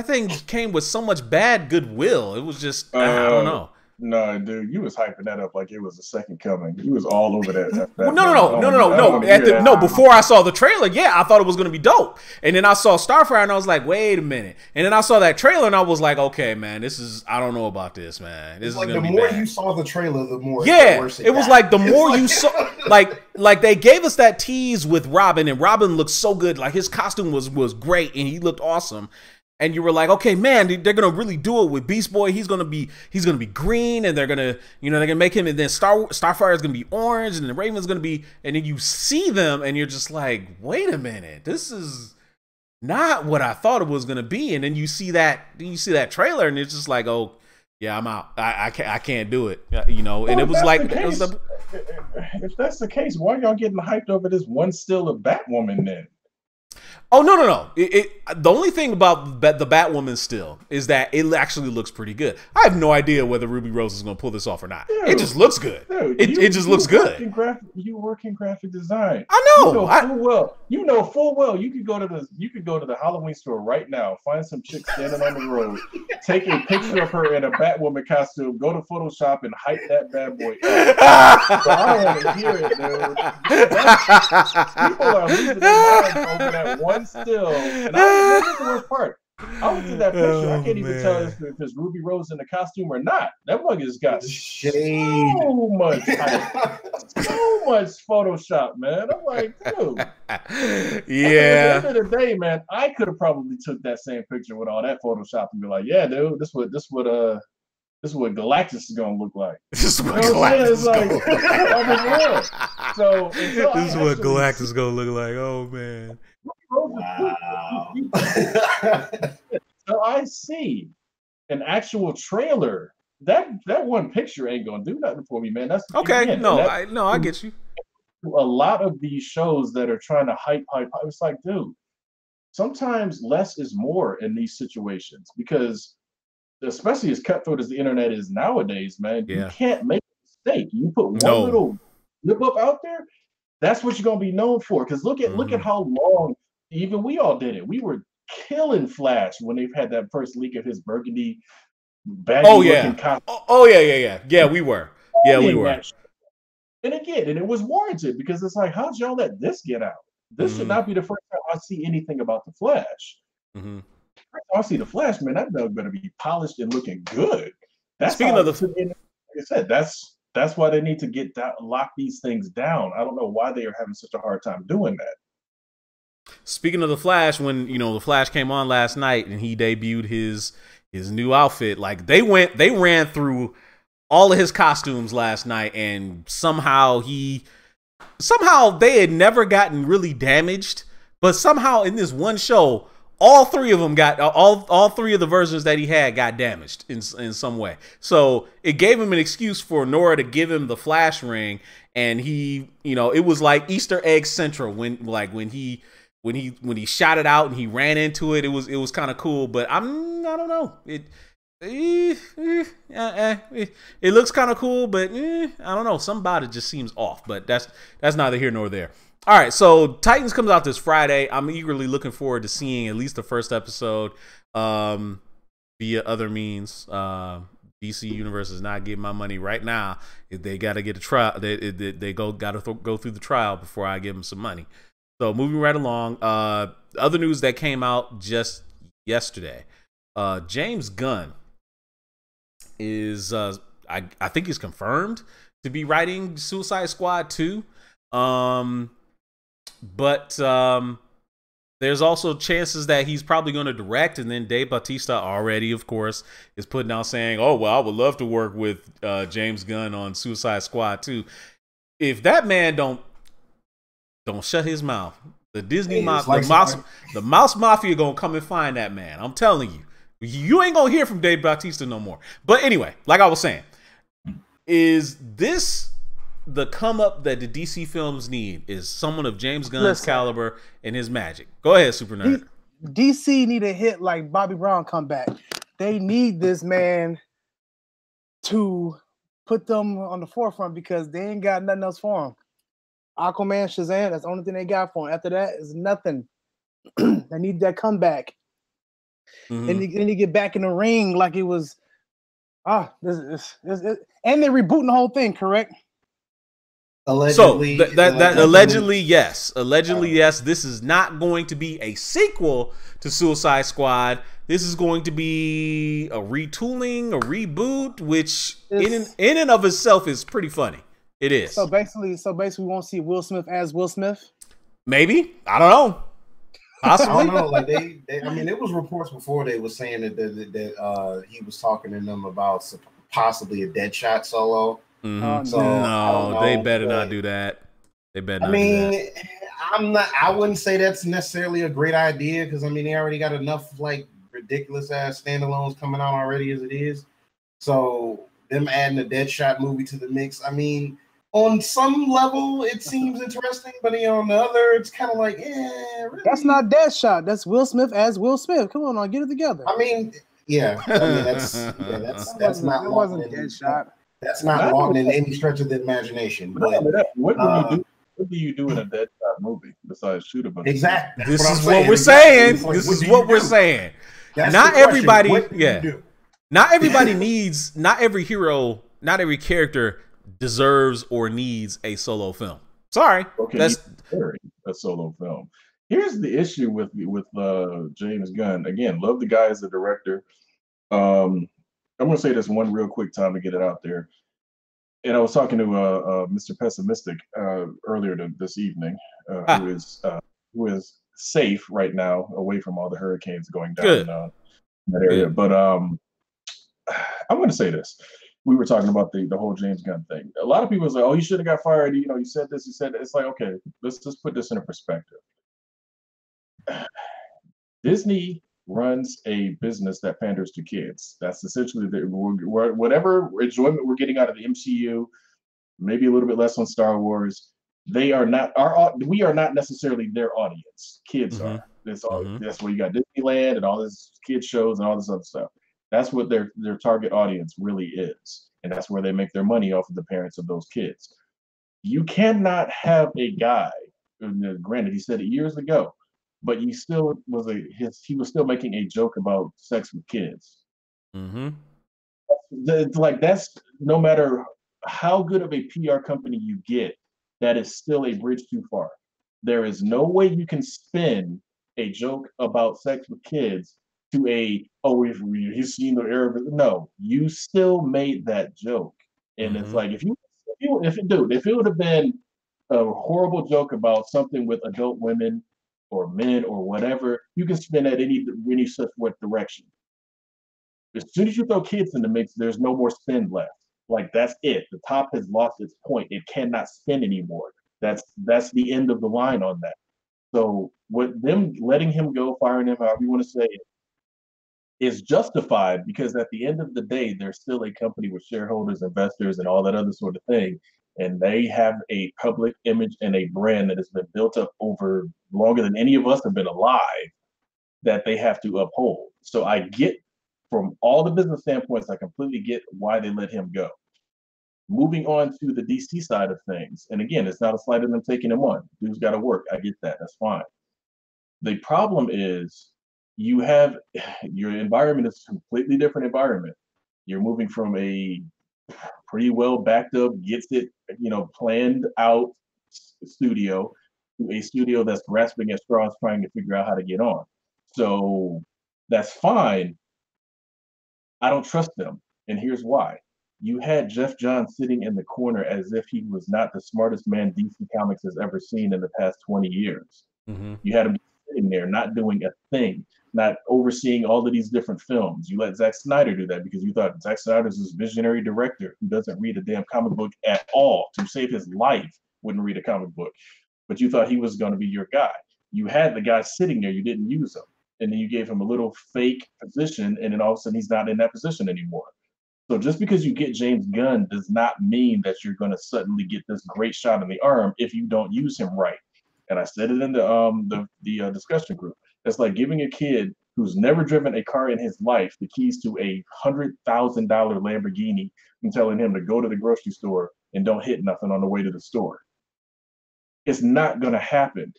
thing came with so much bad goodwill. It was just I don't know. No, dude, you was hyping that up like it was the second coming. You was all over that. No. Before I saw the trailer, I thought it was gonna be dope, and then I saw Starfire, and I was like, wait a minute, and then I saw that trailer, and I was like, okay, man, I don't know about this, man. This is gonna be bad. The more you saw the trailer, the more worse it was. Like the more you saw, like they gave us that tease with Robin, and Robin looked so good. Like his costume was great, and he looked awesome. And you were like, okay, man, they're gonna really do it with Beast Boy. He's gonna be green, and they're gonna make him, and then Starfire is gonna be orange, and the Raven's gonna be, and then you see them, and you're just like, wait a minute, this is not what I thought it was gonna be. And then you see that trailer, and it's just like, oh yeah, I'm out. I can't do it. And it was like, if that's the case, why are y'all getting hyped over this one still of Batwoman then? Oh, no. The only thing about the Batwoman still is that it actually looks pretty good. I have no idea whether Ruby Rose is going to pull this off or not. Dude, it just looks good. Dude, it just looks good. You work in graphic design. I know. You know full well. You could go to the Halloween store right now, find some chick standing on the road, take a picture of her in a Batwoman costume, go to Photoshop and hype that bad boy up. So I want to hear it, dude. People are losing their minds over that one still. And this is the worst part. I looked at that picture. I can't even tell man. if it's Ruby Rose in the costume or not. That mug has got Shade. so much hype, so much Photoshop, man. I'm like, dude. Yeah. At the end of the day, man, I could have probably took that same picture with all that Photoshop and be like, yeah, dude, this is what Galactus is gonna look like. This is what Galactus is like. So this is what Galactus is gonna look like. Oh man. Wow. So I see an actual trailer. That one picture ain't gonna do nothing for me, man. That's okay. Again, I get you. A lot of these shows that are trying to hype. It's like, dude, sometimes less is more in these situations because, especially as cutthroat as the internet is nowadays, man, you can't make a mistake. You put one little slip up out there, that's what you're gonna be known for. Because look at how long even we all did it. We were killing Flash when they've had that first leak of his burgundy baggy looking costume. Yeah, we were. Yeah, we were. And again, and it was warranted because it's like, how'd y'all let this get out? This should not be the first time I see anything about the Flash. I see the Flash, man, that dog better be polished and looking good. That's Speaking of like I said, that's why they need to lock these things down. I don't know why they are having such a hard time doing that. Speaking of the Flash, when the Flash came on last night and he debuted his new outfit, like they ran through all of his costumes last night, and somehow they had never gotten really damaged, but somehow in this one show, all three of them got all three of the versions that he had got damaged in some way. So it gave him an excuse for Nora to give him the Flash ring, and he, it was like Easter egg central when he shot it out and he ran into it. It was kind of cool, but I don't know. It looks kind of cool, but I don't know. Something about it just seems off. But that's neither here nor there. All right, so Titans comes out this Friday. I'm eagerly looking forward to seeing at least the first episode via other means. DC Universe is not getting my money right now. They got to get a trial. They got to go through the trial before I give them some money. So moving right along. Other news that came out just yesterday. James Gunn is I think he's confirmed to be writing Suicide Squad 2. But there's also chances that he's probably going to direct, and then Dave Bautista already, of course, is putting out saying, "Oh well, I would love to work with James Gunn on Suicide Squad 2." If that man don't shut his mouth, the the Mouse Mafia gonna come and find that man. I'm telling you. You ain't gonna hear from Dave Bautista no more. But anyway, like I was saying, is this the come up that the DC films need? Is someone of James Gunn's caliber and his magic? Go ahead, Super Nerd. DC need a hit like Bobby Brown comeback. They need this man to put them on the forefront because they ain't got nothing else for him. Aquaman, Shazam, that's the only thing they got for him. After that is nothing. They need that comeback. And you get back in the ring like it was. And they're rebooting the whole thing, correct? Allegedly. So allegedly, yes. Allegedly, yes. This is not going to be a sequel to Suicide Squad. This is going to be a retooling, a reboot, which in and of itself is pretty funny. It is. So basically, we won't see Will Smith as Will Smith. Maybe, I don't know. Possibly. I don't know. Like they I mean, it was reports before they were saying that he was talking to them about possibly a Deadshot Solo. So, no, they better not do that. They better not. I mean, I wouldn't say that's necessarily a great idea because I mean they already got enough like ridiculous ass standalones coming out already as it is. So them adding a Deadshot movie to the mix, I mean, on some level it seems interesting, but on the other, it's kind of like, really? That's not Deadshot. That's Will Smith as Will Smith. Come on, get it together. I mean, that's not. It wasn't Deadshot. That's not long in any stretch of the imagination. But what do you do in a Deadshot movie besides shoot a bunch? Exactly. This is what we're saying. This is what we're saying. Not everybody. Not everybody needs. Not every hero. Not every character deserves or needs a solo film. Sorry, that's a solo film. Here's the issue with James Gunn. Again, love the guy as a director. I'm gonna say this one real quick time to get it out there. And I was talking to Mr. Pessimistic earlier this evening, who is safe right now, away from all the hurricanes going down in that area. Good. But I'm going to say this: we were talking about the whole James Gunn thing. A lot of people was like, "Oh, you should have got fired." You know, you said this, you said that. It's like, okay, let's just put this in a perspective. Disney runs a business that panders to kids. That's essentially whatever enjoyment we're getting out of the MCU. Maybe a little bit less on Star Wars. They are not we are not necessarily their audience. Kids are. That's all. That's where you got Disneyland and all this kids shows and all this other stuff. That's what their target audience really is, and that's where they make their money off of the parents of those kids. You cannot have a guy. Granted, he said it years ago, but he still was he was still making a joke about sex with kids. It's like, that's no matter how good of a PR company you get, that is still a bridge too far. There is no way you can spin a joke about sex with kids to he's seen the Arab. No, you still made that joke, and it's like if it would have been a horrible joke about something with adult women or men or whatever, you can spin at any such what direction. As soon as you throw kids in the mix, there's no more spin left. Like, that's it. The top has lost its point. It cannot spin anymore. That's the end of the line on that. So what them letting him go, firing him, however you want to say it, is justified, because at the end of the day, they're still a company with shareholders, investors, and all that other sort of thing. And they have a public image and a brand that has been built up over longer than any of us have been alive, that they have to uphold. So I get, from all the business standpoints, I completely get why they let him go. Moving on to the DC side of things, and again, it's not a slight of them taking him on. Dude's got to work. I get that. That's fine. The problem is your environment is a completely different environment. You're moving from a pretty well backed up, gets it, planned out studio to a studio that's grasping at straws, trying to figure out how to get on. So that's fine. I don't trust them. And here's why. You had Jeff Johns sitting in the corner as if he was not the smartest man DC Comics has ever seen in the past 20 years. You had him sitting there, not doing a thing, not overseeing all of these different films. You let Zack Snyder do that because you thought Zack Snyder's this visionary director who doesn't read a damn comic book at all. To save his life, wouldn't read a comic book. But you thought he was going to be your guy. You had the guy sitting there, you didn't use him. And then you gave him a little fake position, and then all of a sudden he's not in that position anymore. So just because you get James Gunn does not mean that you're going to suddenly get this great shot in the arm if you don't use him right. And I said it in the discussion group. It's like giving a kid who's never driven a car in his life the keys to a $100,000 Lamborghini and telling him to go to the grocery store and don't hit nothing on the way to the store. It's not going to happen.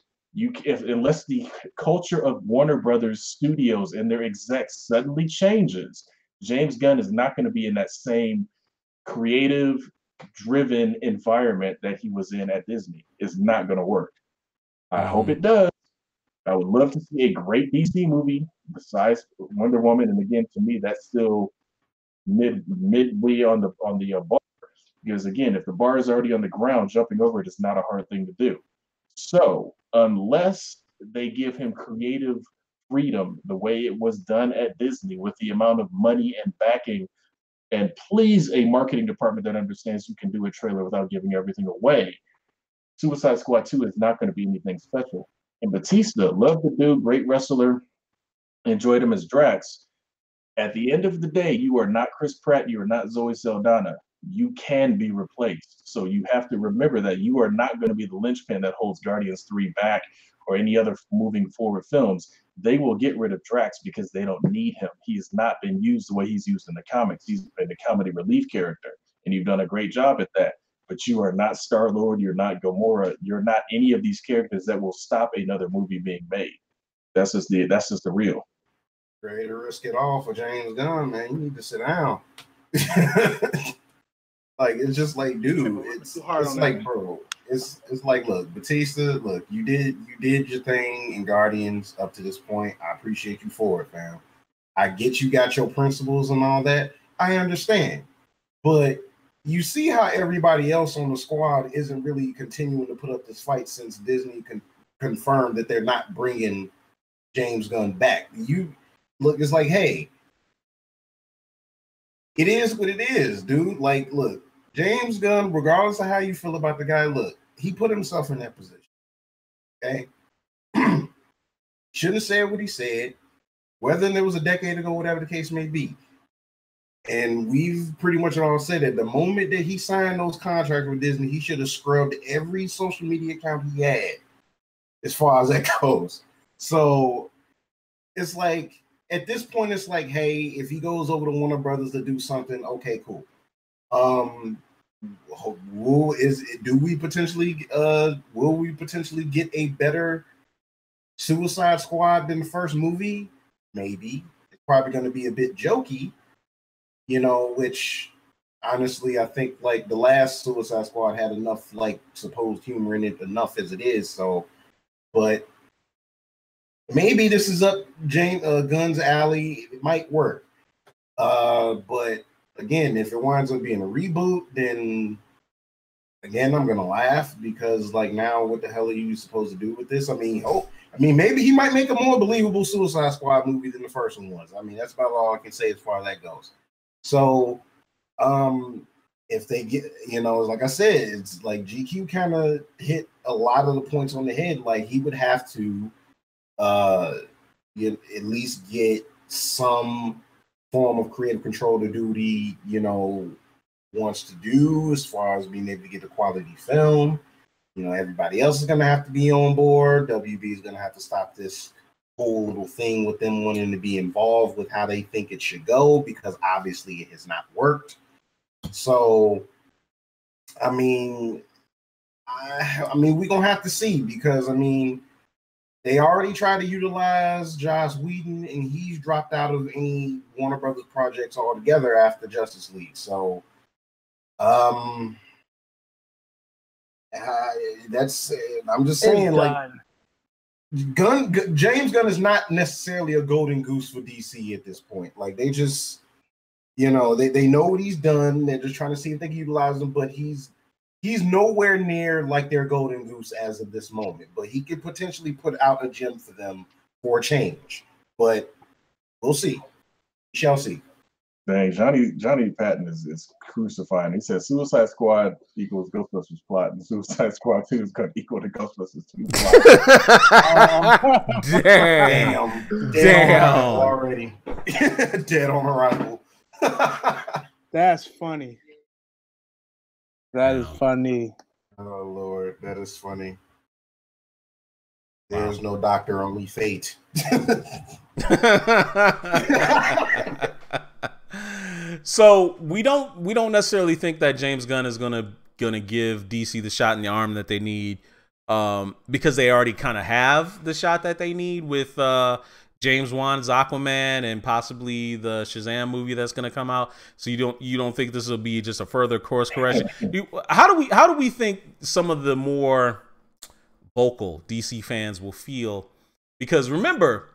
Unless the culture of Warner Brothers Studios and their execs suddenly changes, James Gunn is not going to be in that same creative, driven environment that he was in at Disney. It's not going to work. I hope it does. I would love to see a great DC movie besides Wonder Woman, and again, to me, that's still midway on the bar. Because again, if the bar is already on the ground, jumping over it is not a hard thing to do. So unless they give him creative freedom the way it was done at Disney, with the amount of money and backing, and please a marketing department that understands you can do a trailer without giving everything away, Suicide Squad 2 is not going to be anything special. And Batista, love the dude, great wrestler, enjoyed him as Drax. At the end of the day, you are not Chris Pratt, you are not Zoe Saldana. You can be replaced. So you have to remember that you are not going to be the linchpin that holds Guardians 3 back or any other moving forward films. They will get rid of Drax because they don't need him. He has not been used the way he's used in the comics. He's been a comedy relief character, and you've done a great job at that. But you are not Star-Lord, you're not Gamora, you're not any of these characters that will stop another movie being made. That's just the real. Ready to risk it all for James Gunn, man. You need to sit down. Like, it's just like, dude, it's like, bro, it's like, look, Batista, look, you did your thing in Guardians up to this point. I appreciate you for it, fam. I get you got your principles and all that. I understand. But you see how everybody else on the squad isn't really continuing to put up this fight since Disney confirmed that they're not bringing James Gunn back. You look, it's like, hey, it is what it is, dude. Like, look, James Gunn, regardless of how you feel about the guy, look, he put himself in that position. Okay? Shouldn't have said what he said, whether it was a decade ago, whatever the case may be. And we've pretty much all said that the moment that he signed those contracts with Disney, he should have scrubbed every social media account he had, as far as that goes. So it's like, at this point, it's like, hey, if he goes over to Warner Brothers to do something, okay, cool. Will we potentially get a better Suicide Squad than the first movie? Maybe. It's probably going to be a bit jokey, you know, which honestly I think like the last Suicide Squad had enough like supposed humor in it enough as it is. So, but maybe this is up Gunn's alley. It might work. But again, if it winds up being a reboot, then again, I'm gonna laugh because like now what the hell are you supposed to do with this? I mean, maybe he might make a more believable Suicide Squad movie than the first one was. I mean, that's about all I can say as far as that goes. So if they get, you know, like I said, it's like GQ kind of hit a lot of the points on the head. Like he would have to at least get some form of creative control to do what he, you know, wants to do as far as being able to get a quality film. You know, everybody else is going to have to be on board. WB is going to have to stop this whole little thing with them wanting to be involved with how they think it should go, because obviously it has not worked. So, I mean, we're going to have to see, because, I mean, they already tried to utilize Joss Whedon, and he's dropped out of any Warner Brothers projects altogether after Justice League. So, I'm just saying, like, James Gunn is not necessarily a golden goose for DC at this point. Like, they just, you know, they know what he's done. They're just trying to see if they can utilize him, but he's nowhere near like their golden goose as of this moment. But he could potentially put out a gem for them for a change. But we'll see. We shall see. Dang, Johnny Patton is crucifying. He says Suicide Squad equals Ghostbusters plot, and Suicide Squad 2 is going to equal the Ghostbusters 2 plot. Damn. Already. Dead on arrival. That's funny. That is funny. Oh, Lord. That is funny. There's no doctor, only fate. So we don't necessarily think that James Gunn is gonna give DC the shot in the arm that they need, because they already kind of have the shot that they need with James Wan's Aquaman and possibly the Shazam movie that's gonna come out. So you don't think this will be just a further course correction? How do we think some of the more vocal DC fans will feel? Because remember,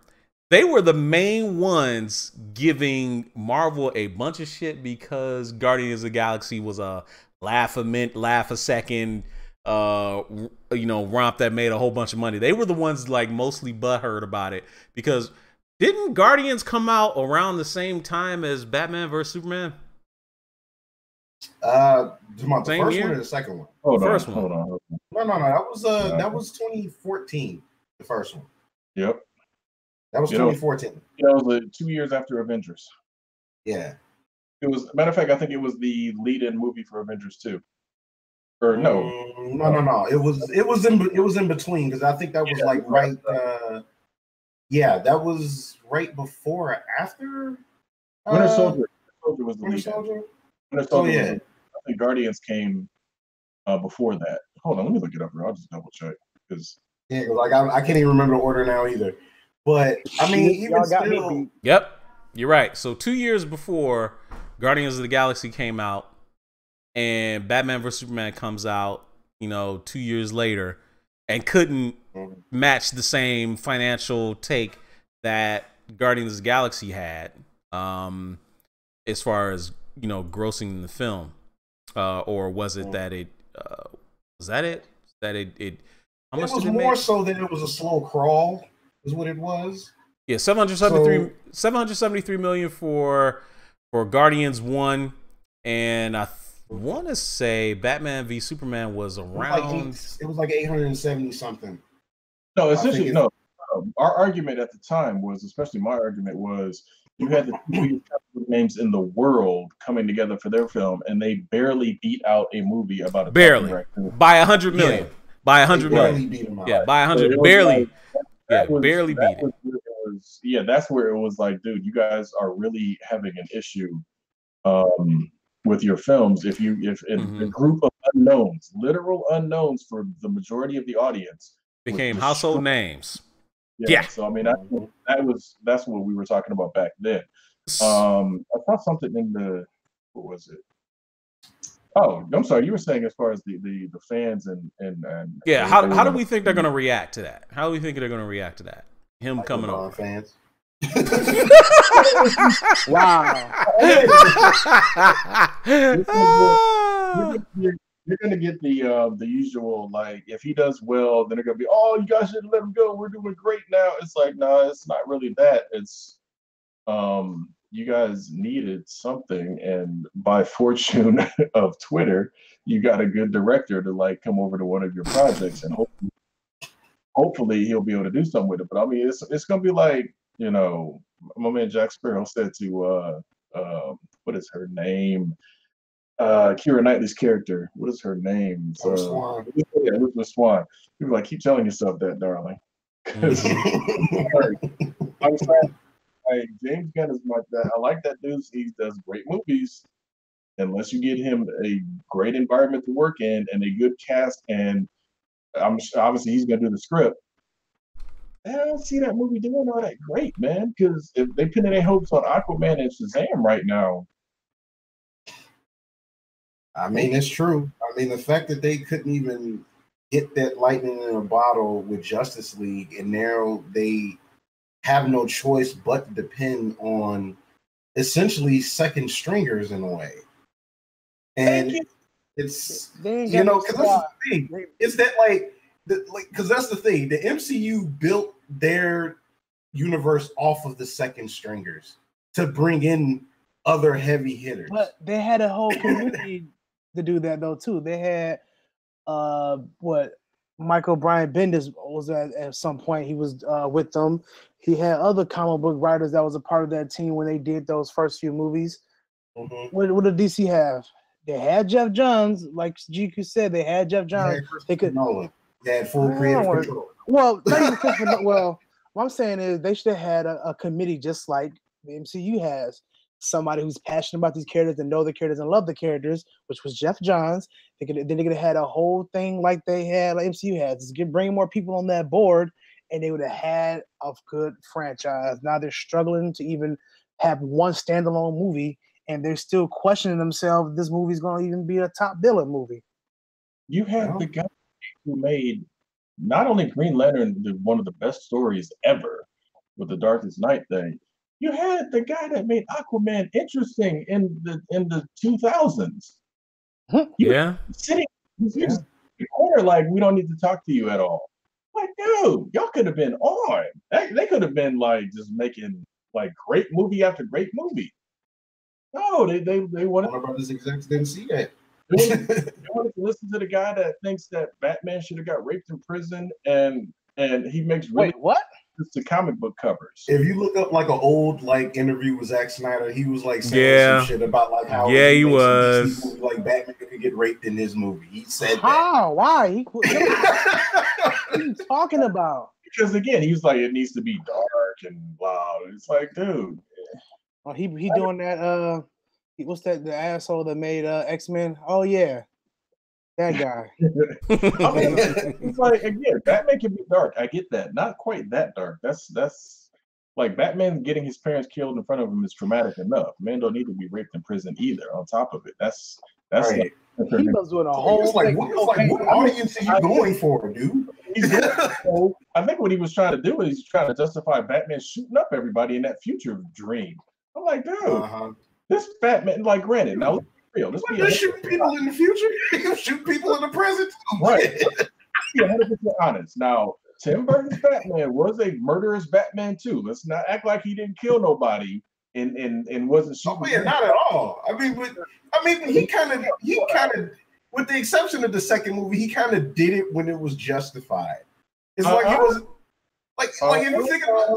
they were the main ones giving Marvel a bunch of shit because Guardians of the Galaxy was a laugh a second, romp that made a whole bunch of money. They were the ones like mostly butthurt about it, because didn't Guardians come out around the same time as Batman vs Superman? The first one or the second one? Hold on. No. That was 2014. The first one. Yep. That was 2014. That was like 2 years after Avengers. Yeah. It was, matter of fact, I think it was the lead-in movie for Avengers 2. Or no. No. It was in between, because I think that was right. That was right before or after. Winter Soldier. Winter Soldier was the Winter lead-in. Soldier. Winter Soldier. I think Guardians came before that. Hold on, let me look it up. I'll just double check because I can't even remember the order now either. But I mean, even still, yep, you're right. So 2 years before Guardians of the Galaxy came out and Batman vs Superman comes out, 2 years later, and couldn't match the same financial take that Guardians of the Galaxy had, as far as grossing the film, or was it that it was that it how much it was did it more make? so that it was a slow crawl, is what it was. Yeah, 773 million for Guardians 1, and I want to say Batman v Superman was around. It was like 870 something. No, essentially, no. Our argument at the time was, especially my argument was, you had the two biggest names in the world coming together for their film, and they barely beat out a movie about a barely by 100 million. Yeah. By 100 million. Barely beat them out. Yeah, by 100. So barely. Barely beat it. That's where it was like, dude, you guys are really having an issue with your films. If a group of unknowns, literal unknowns for the majority of the audience, became household names. Yeah. So I mean, that's what we were talking about back then. I saw something in the, what was it? Oh, I'm sorry. You were saying as far as the fans and yeah. How do we think they're going to react to that? How do we think they're going to react to that? Him coming over. Fans. Wow. You're gonna get the usual, like, if he does well, then they're gonna be, oh, you guys should let him go. We're doing great now. It's like, no, it's not really that. It's you guys needed something, and by fortune of Twitter, you got a good director to like come over to one of your projects, and hopefully he'll be able to do something with it. But I mean, it's gonna be like, my man Jack Sparrow said to what is her name? Keira Knightley's character. What is her name? Swan. Yeah, Elizabeth Swan. People like, keep telling yourself that, darling. I'm saying, James Gunn is I like that dude. He does great movies. Unless you get him a great environment to work in and a good cast, and obviously he's gonna do the script. I don't see that movie doing all that great, man. Because if they pin their hopes on Aquaman and Shazam right now, I mean, it's true. I mean, the fact that they couldn't even get that lightning in a bottle with Justice League, and now they have no choice but to depend on essentially second stringers in a way. And it's, because that's the thing. It's that because that's the thing. The MCU built their universe off of the second stringers to bring in other heavy hitters. But they had a whole community to do that though too. They had Michael Brian Bendis was at some point. He was with them. He had other comic book writers that was a part of that team when they did those first few movies. Mm-hmm. What did DC have? They had Jeff Johns, like GQ said. They had Jeff Johns. They could. Nolan. They had full creative control. Well, not even what I'm saying is they should have had a committee just like the MCU has. Somebody who's passionate about these characters and know the characters and love the characters, which was Jeff Johns. They could have had a whole thing like they had, like MCU had. Just bring more people on that board, and they would have had a good franchise. Now they're struggling to even have one standalone movie, and they're still questioning themselves if this movie's going to even be a top billing movie. You have the guy who made not only Green Lantern, one of the best stories ever with the Darkest Night thing. You had the guy that made Aquaman interesting in the 2000s. Yeah. Sitting in the corner like, we don't need to talk to you at all. Like, dude, y'all could have been on. They could have been like just making like great movie after great movie. No, they wanted. Warner Brothers execs didn't see that. They wanted to listen to the guy that thinks that Batman should have got raped in prison, and he makes really. Wait, what? The comic book covers. If you look up like an old interview with Zack Snyder, he was like saying some shit about like how he was movie, like Batman could get raped in his movie. He said how? Why? What are you talking about? Because again, he was like, it needs to be dark and blah. It's like, dude. Oh, he doing that. What's that? The asshole that made X-Men? Oh yeah. That guy. I mean, it's like, again, Batman can be dark. I get that. Not quite that dark. That's like Batman getting his parents killed in front of him is traumatic enough. Man don't need to be raped in prison either. On top of it, that's That's right. He was doing a whole. It's like, what audience are you going for, dude? I think what he was trying to do is he's trying to justify Batman shooting up everybody in that future dream. I'm like, dude, this Batman, like, granted, now let's be real. Let's shoot people in the future. You shoot people in the present. Right. Be 100% honest. Now, Tim Burton's Batman was a murderous Batman too. Let's not act like he didn't kill nobody and wasn't shooting. Oh yeah, not at all. I mean, he kind of, with the exception of the second movie, he kind of did it when it was justified. It's like it was like if you think about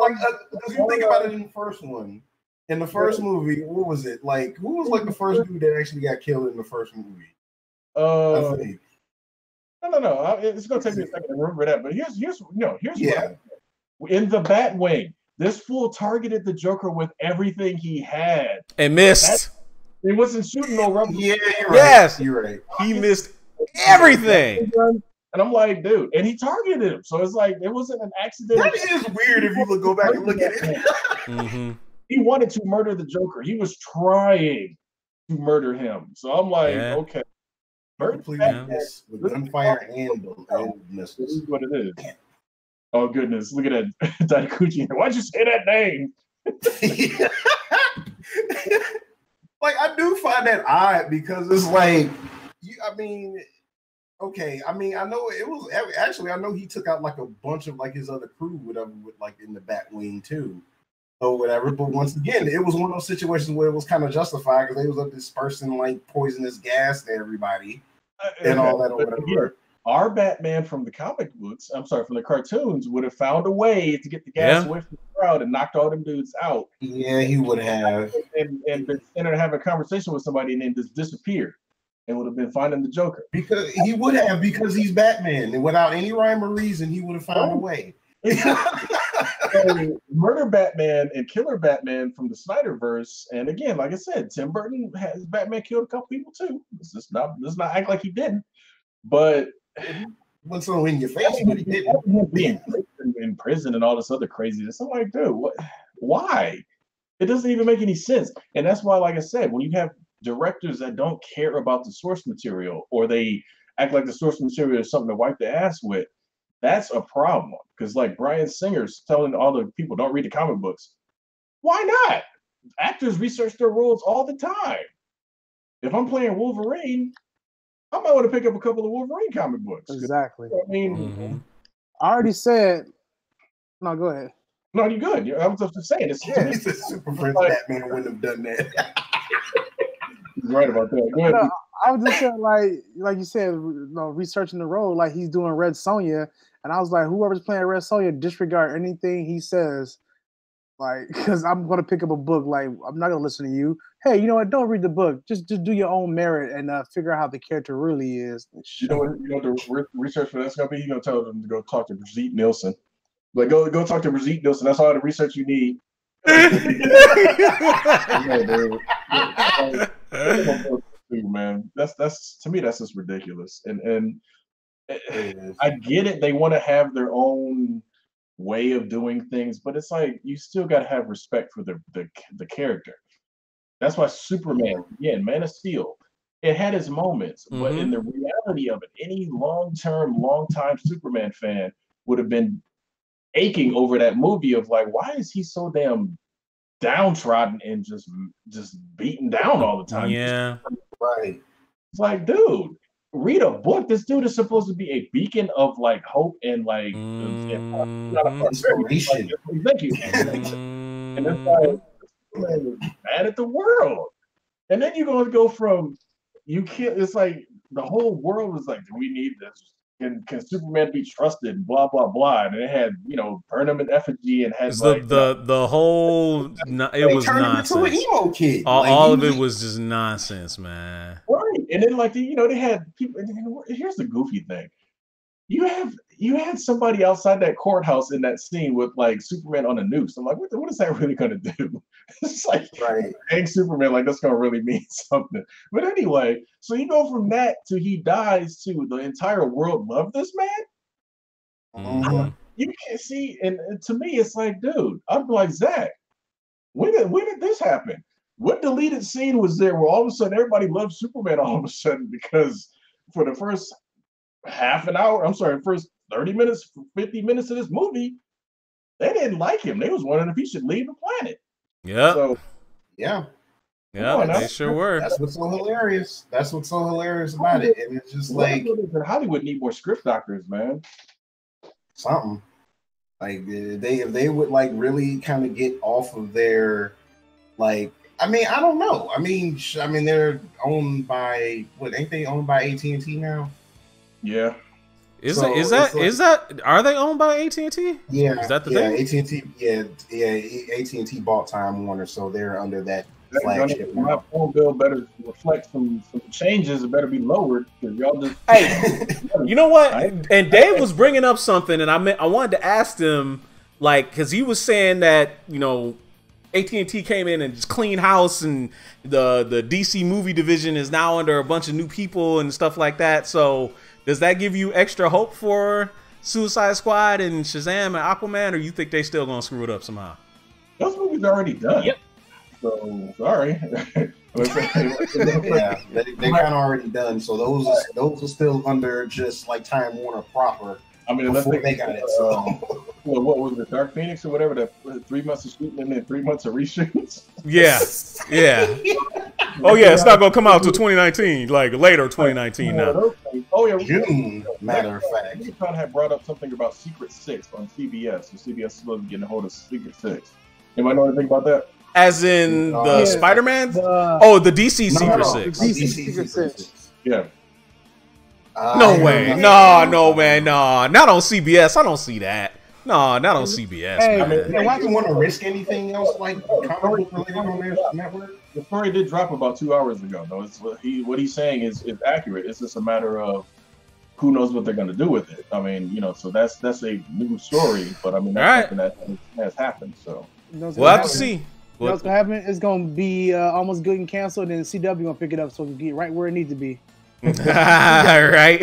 because you think about it in the first one. In the first movie, what was it? Like, who was like the first dude that actually got killed in the first movie? I think. No. It's gonna take me a second to remember that. But here's yeah. What in the Batwing, this fool targeted the Joker with everything he had and missed. It wasn't shooting no rubber. Yeah, you're right. Yes, you're right. He missed everything. And I'm like, dude, and he targeted him. So it's like it wasn't an accident. That is weird if you go back and look at it. Mm-hmm. He wanted to murder the Joker. He was trying to murder him. So I'm like, okay. With gunfire and missiles. This is what it is. Oh goodness, look at that Daikuchi. Why'd you say that name? Like, I do find that odd because it's like, I know it was actually, I know he took out like a bunch of like his other crew, whatever, with like in the Batwing too, or whatever. But once again, it was one of those situations where it was kind of justified because they was up dispersing like poisonous gas to everybody and all that or whatever. Again, our Batman from the comic books, from the cartoons, would have found a way to get the gas away from the crowd and knocked all them dudes out. Yeah, he would have. And been sitting there having a conversation with somebody and then just disappeared. And would have been finding the Joker. Because he would have, because he's Batman. And without any rhyme or reason, he would have found a way. So, Murder Batman and Killer Batman from the Snyderverse. And again, like I said, Tim Burton has Batman killed a couple people too. Let's not act like he didn't. But what's so in your face? But he didn't. Being in prison and all this other craziness. I'm like, dude, what? Why? It doesn't even make any sense. And that's why, like I said, when you have directors that don't care about the source material, or they act like the source material is something to wipe their ass with, that's a problem. Because like Bryan Singer's telling all the people, don't read the comic books. Why not? Actors research their roles all the time. If I'm playing Wolverine, I might want to pick up a couple of Wolverine comic books. Exactly. I mean, I already said. No, go ahead. No, you're good. I was just saying. It's a Super Friends Batman wouldn't have done that. You're right about that. Go ahead. No, I was just saying, like you said, researching the role, like he's doing Red Sonja, and I was like, whoever's playing Red Sonja, disregard anything he says, like, because I'm gonna pick up a book. Like, I'm not gonna listen to you. Hey, you know what? Don't read the book. Just do your own merit and figure out how the character really is. You know what the research for that's gonna be? You're gonna tell them to go talk to Brigitte Nielsen. Like, go talk to Brigitte Nielsen. That's all the research you need. Man, that's to me, that's just ridiculous. And I get it. They want to have their own way of doing things, but it's like you still got to have respect for the character. That's why Superman, again, Man of Steel, it had its moments, but in the reality of it, any long-time Superman fan would have been aching over that movie of like, why is he so damn downtrodden and just beaten down all the time? Yeah, right. It's like, dude, read a book. This dude is supposed to be a beacon of like hope and like inspiration. Thank you. And it's like, man is mad at the world, and then you're going to go from it's like the whole world was like, do we need this? Can Superman be trusted? Blah blah blah. And it had burn him in effigy and had like the whole it was nonsense. Into an emo kid. All of it was just nonsense, man. Right, and then like they had people. Here's the goofy thing: you had somebody outside that courthouse in that scene with like Superman on a noose. I'm like, what is that really gonna do? It's like, hang Superman, like that's gonna really mean something. But anyway, so you go from that to he dies to the entire world love this man. You can't see, and to me, it's like, dude, I'm like, Zach, when did this happen? what deleted scene was there where all of a sudden everybody loved Superman all of a sudden? Because for the first half an hour, I'm sorry, first 30 minutes, 50 minutes of this movie, they didn't like him. They was wondering if he should leave the planet. Yeah. So yeah. Yeah, they sure were. That's what's so hilarious. That's what's so hilarious about it. And it's just like Hollywood need more script doctors, man. Something. Like if they would like really kind of get off of their like I mean, I don't know. I mean they're owned by what ain't they owned by AT&T now? Yeah. Is that are they owned by AT&T? Yeah. Is that the thing? AT&T AT&T bought Time Warner, so they're under that flagship. My phone bill better reflect some changes. It better be lowered because y'all just. Hey, you know what? And Dave was bringing up something, and I wanted to ask him, like, because he was saying that AT&T came in and just cleaned house, and the DC movie division is now under a bunch of new people and stuff like that. So does that give you extra hope for Suicide Squad and Shazam and Aquaman, or you think they still gonna screw it up somehow? Those movies are already done. Yep. So sorry. Yeah, they kind of already done. So those are still under just like Time Warner proper. I mean, unless they got it. What was it, Dark Phoenix or whatever? The 3 months of shooting and then 3 months of reshoots. Yeah. Oh yeah, it's not gonna come out till 2019, like later 2019 now. Oh yeah, June. Matter of fact, you had brought up something about Secret Six on CBS. So CBS is supposed to be getting a hold of Secret Six. Anybody know anything about that? As in the Spider-Man? The DC Secret Six. DC Secret Six. Yeah. No way. No, man. No. Not on CBS. I don't see that. No, not on CBS. Hey, man. Why do you want to risk anything else like comic book related on their network? The story did drop about 2 hours ago, though. It's what he's saying is accurate. It's just a matter of who knows what they're going to do with it. I mean, so that's a new story, but I mean, that's something that has happened. So we'll have to see. What's gonna happen? It's gonna be almost getting canceled, and CW gonna pick it up, so we get right where it needs to be. right.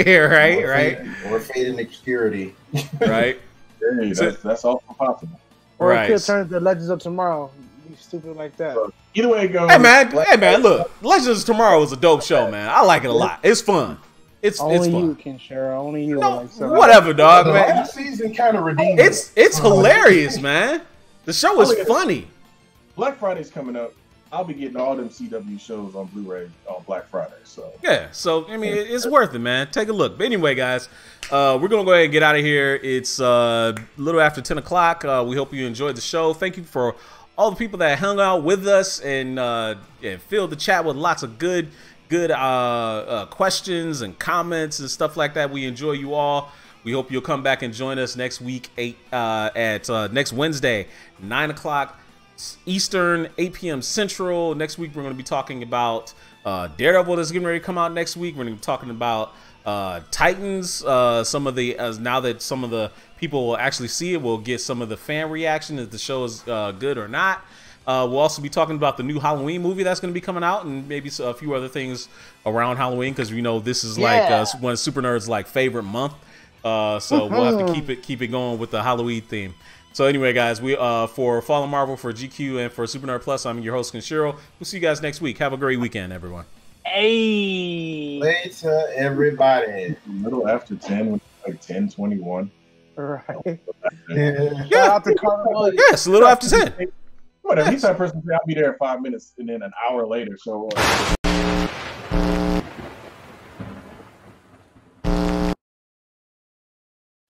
Or fade in obscurity. Right. Hey, that's also possible. Or it could turn to Legends of Tomorrow. Be stupid like that. Either way it goes. Hey man, look, Legends of Tomorrow is a dope show, man. I like it a lot. It's fun. It's only fun. You can share. Only you. No, whatever, dog. The man. last season kind of redeemed. It's hilarious, man. The show is funny. Black Friday's coming up. I'll be getting all them CW shows on Blu-ray on Black Friday. So yeah, so I mean, it's worth it, man. Take a look. But anyway, guys, we're gonna go ahead and get out of here. It's a little after 10 o'clock. We hope you enjoyed the show. Thank you for all the people that hung out with us and filled the chat with lots of good questions and comments and stuff like that. We enjoy you all. We hope you'll come back and join us next week next Wednesday, 9 o'clock. Eastern, 8 p.m. Central. Next week, we're going to be talking about Daredevil that's getting ready to come out next week. We're going to be talking about Titans. Some of the now that some of the people will actually see it, we'll get some of the fan reaction if the show is good or not. We'll also be talking about the new Halloween movie that's going to be coming out, and maybe a few other things around Halloween, because we know this is like one of Super Nerd's like favorite month. So we'll have to keep it going with the Halloween theme. So anyway, guys, we for Fallen Marvel, for GQ, and for Super Nerd Plus, I'm your host, Kenshiro. We'll see you guys next week. Have a great weekend, everyone. Hey. Later, everybody. A little after 10, like 10:21. Right. Yeah. Yes, a little after 10. Whatever. He's that person say I'll be there in 5 minutes, and then an hour later. So.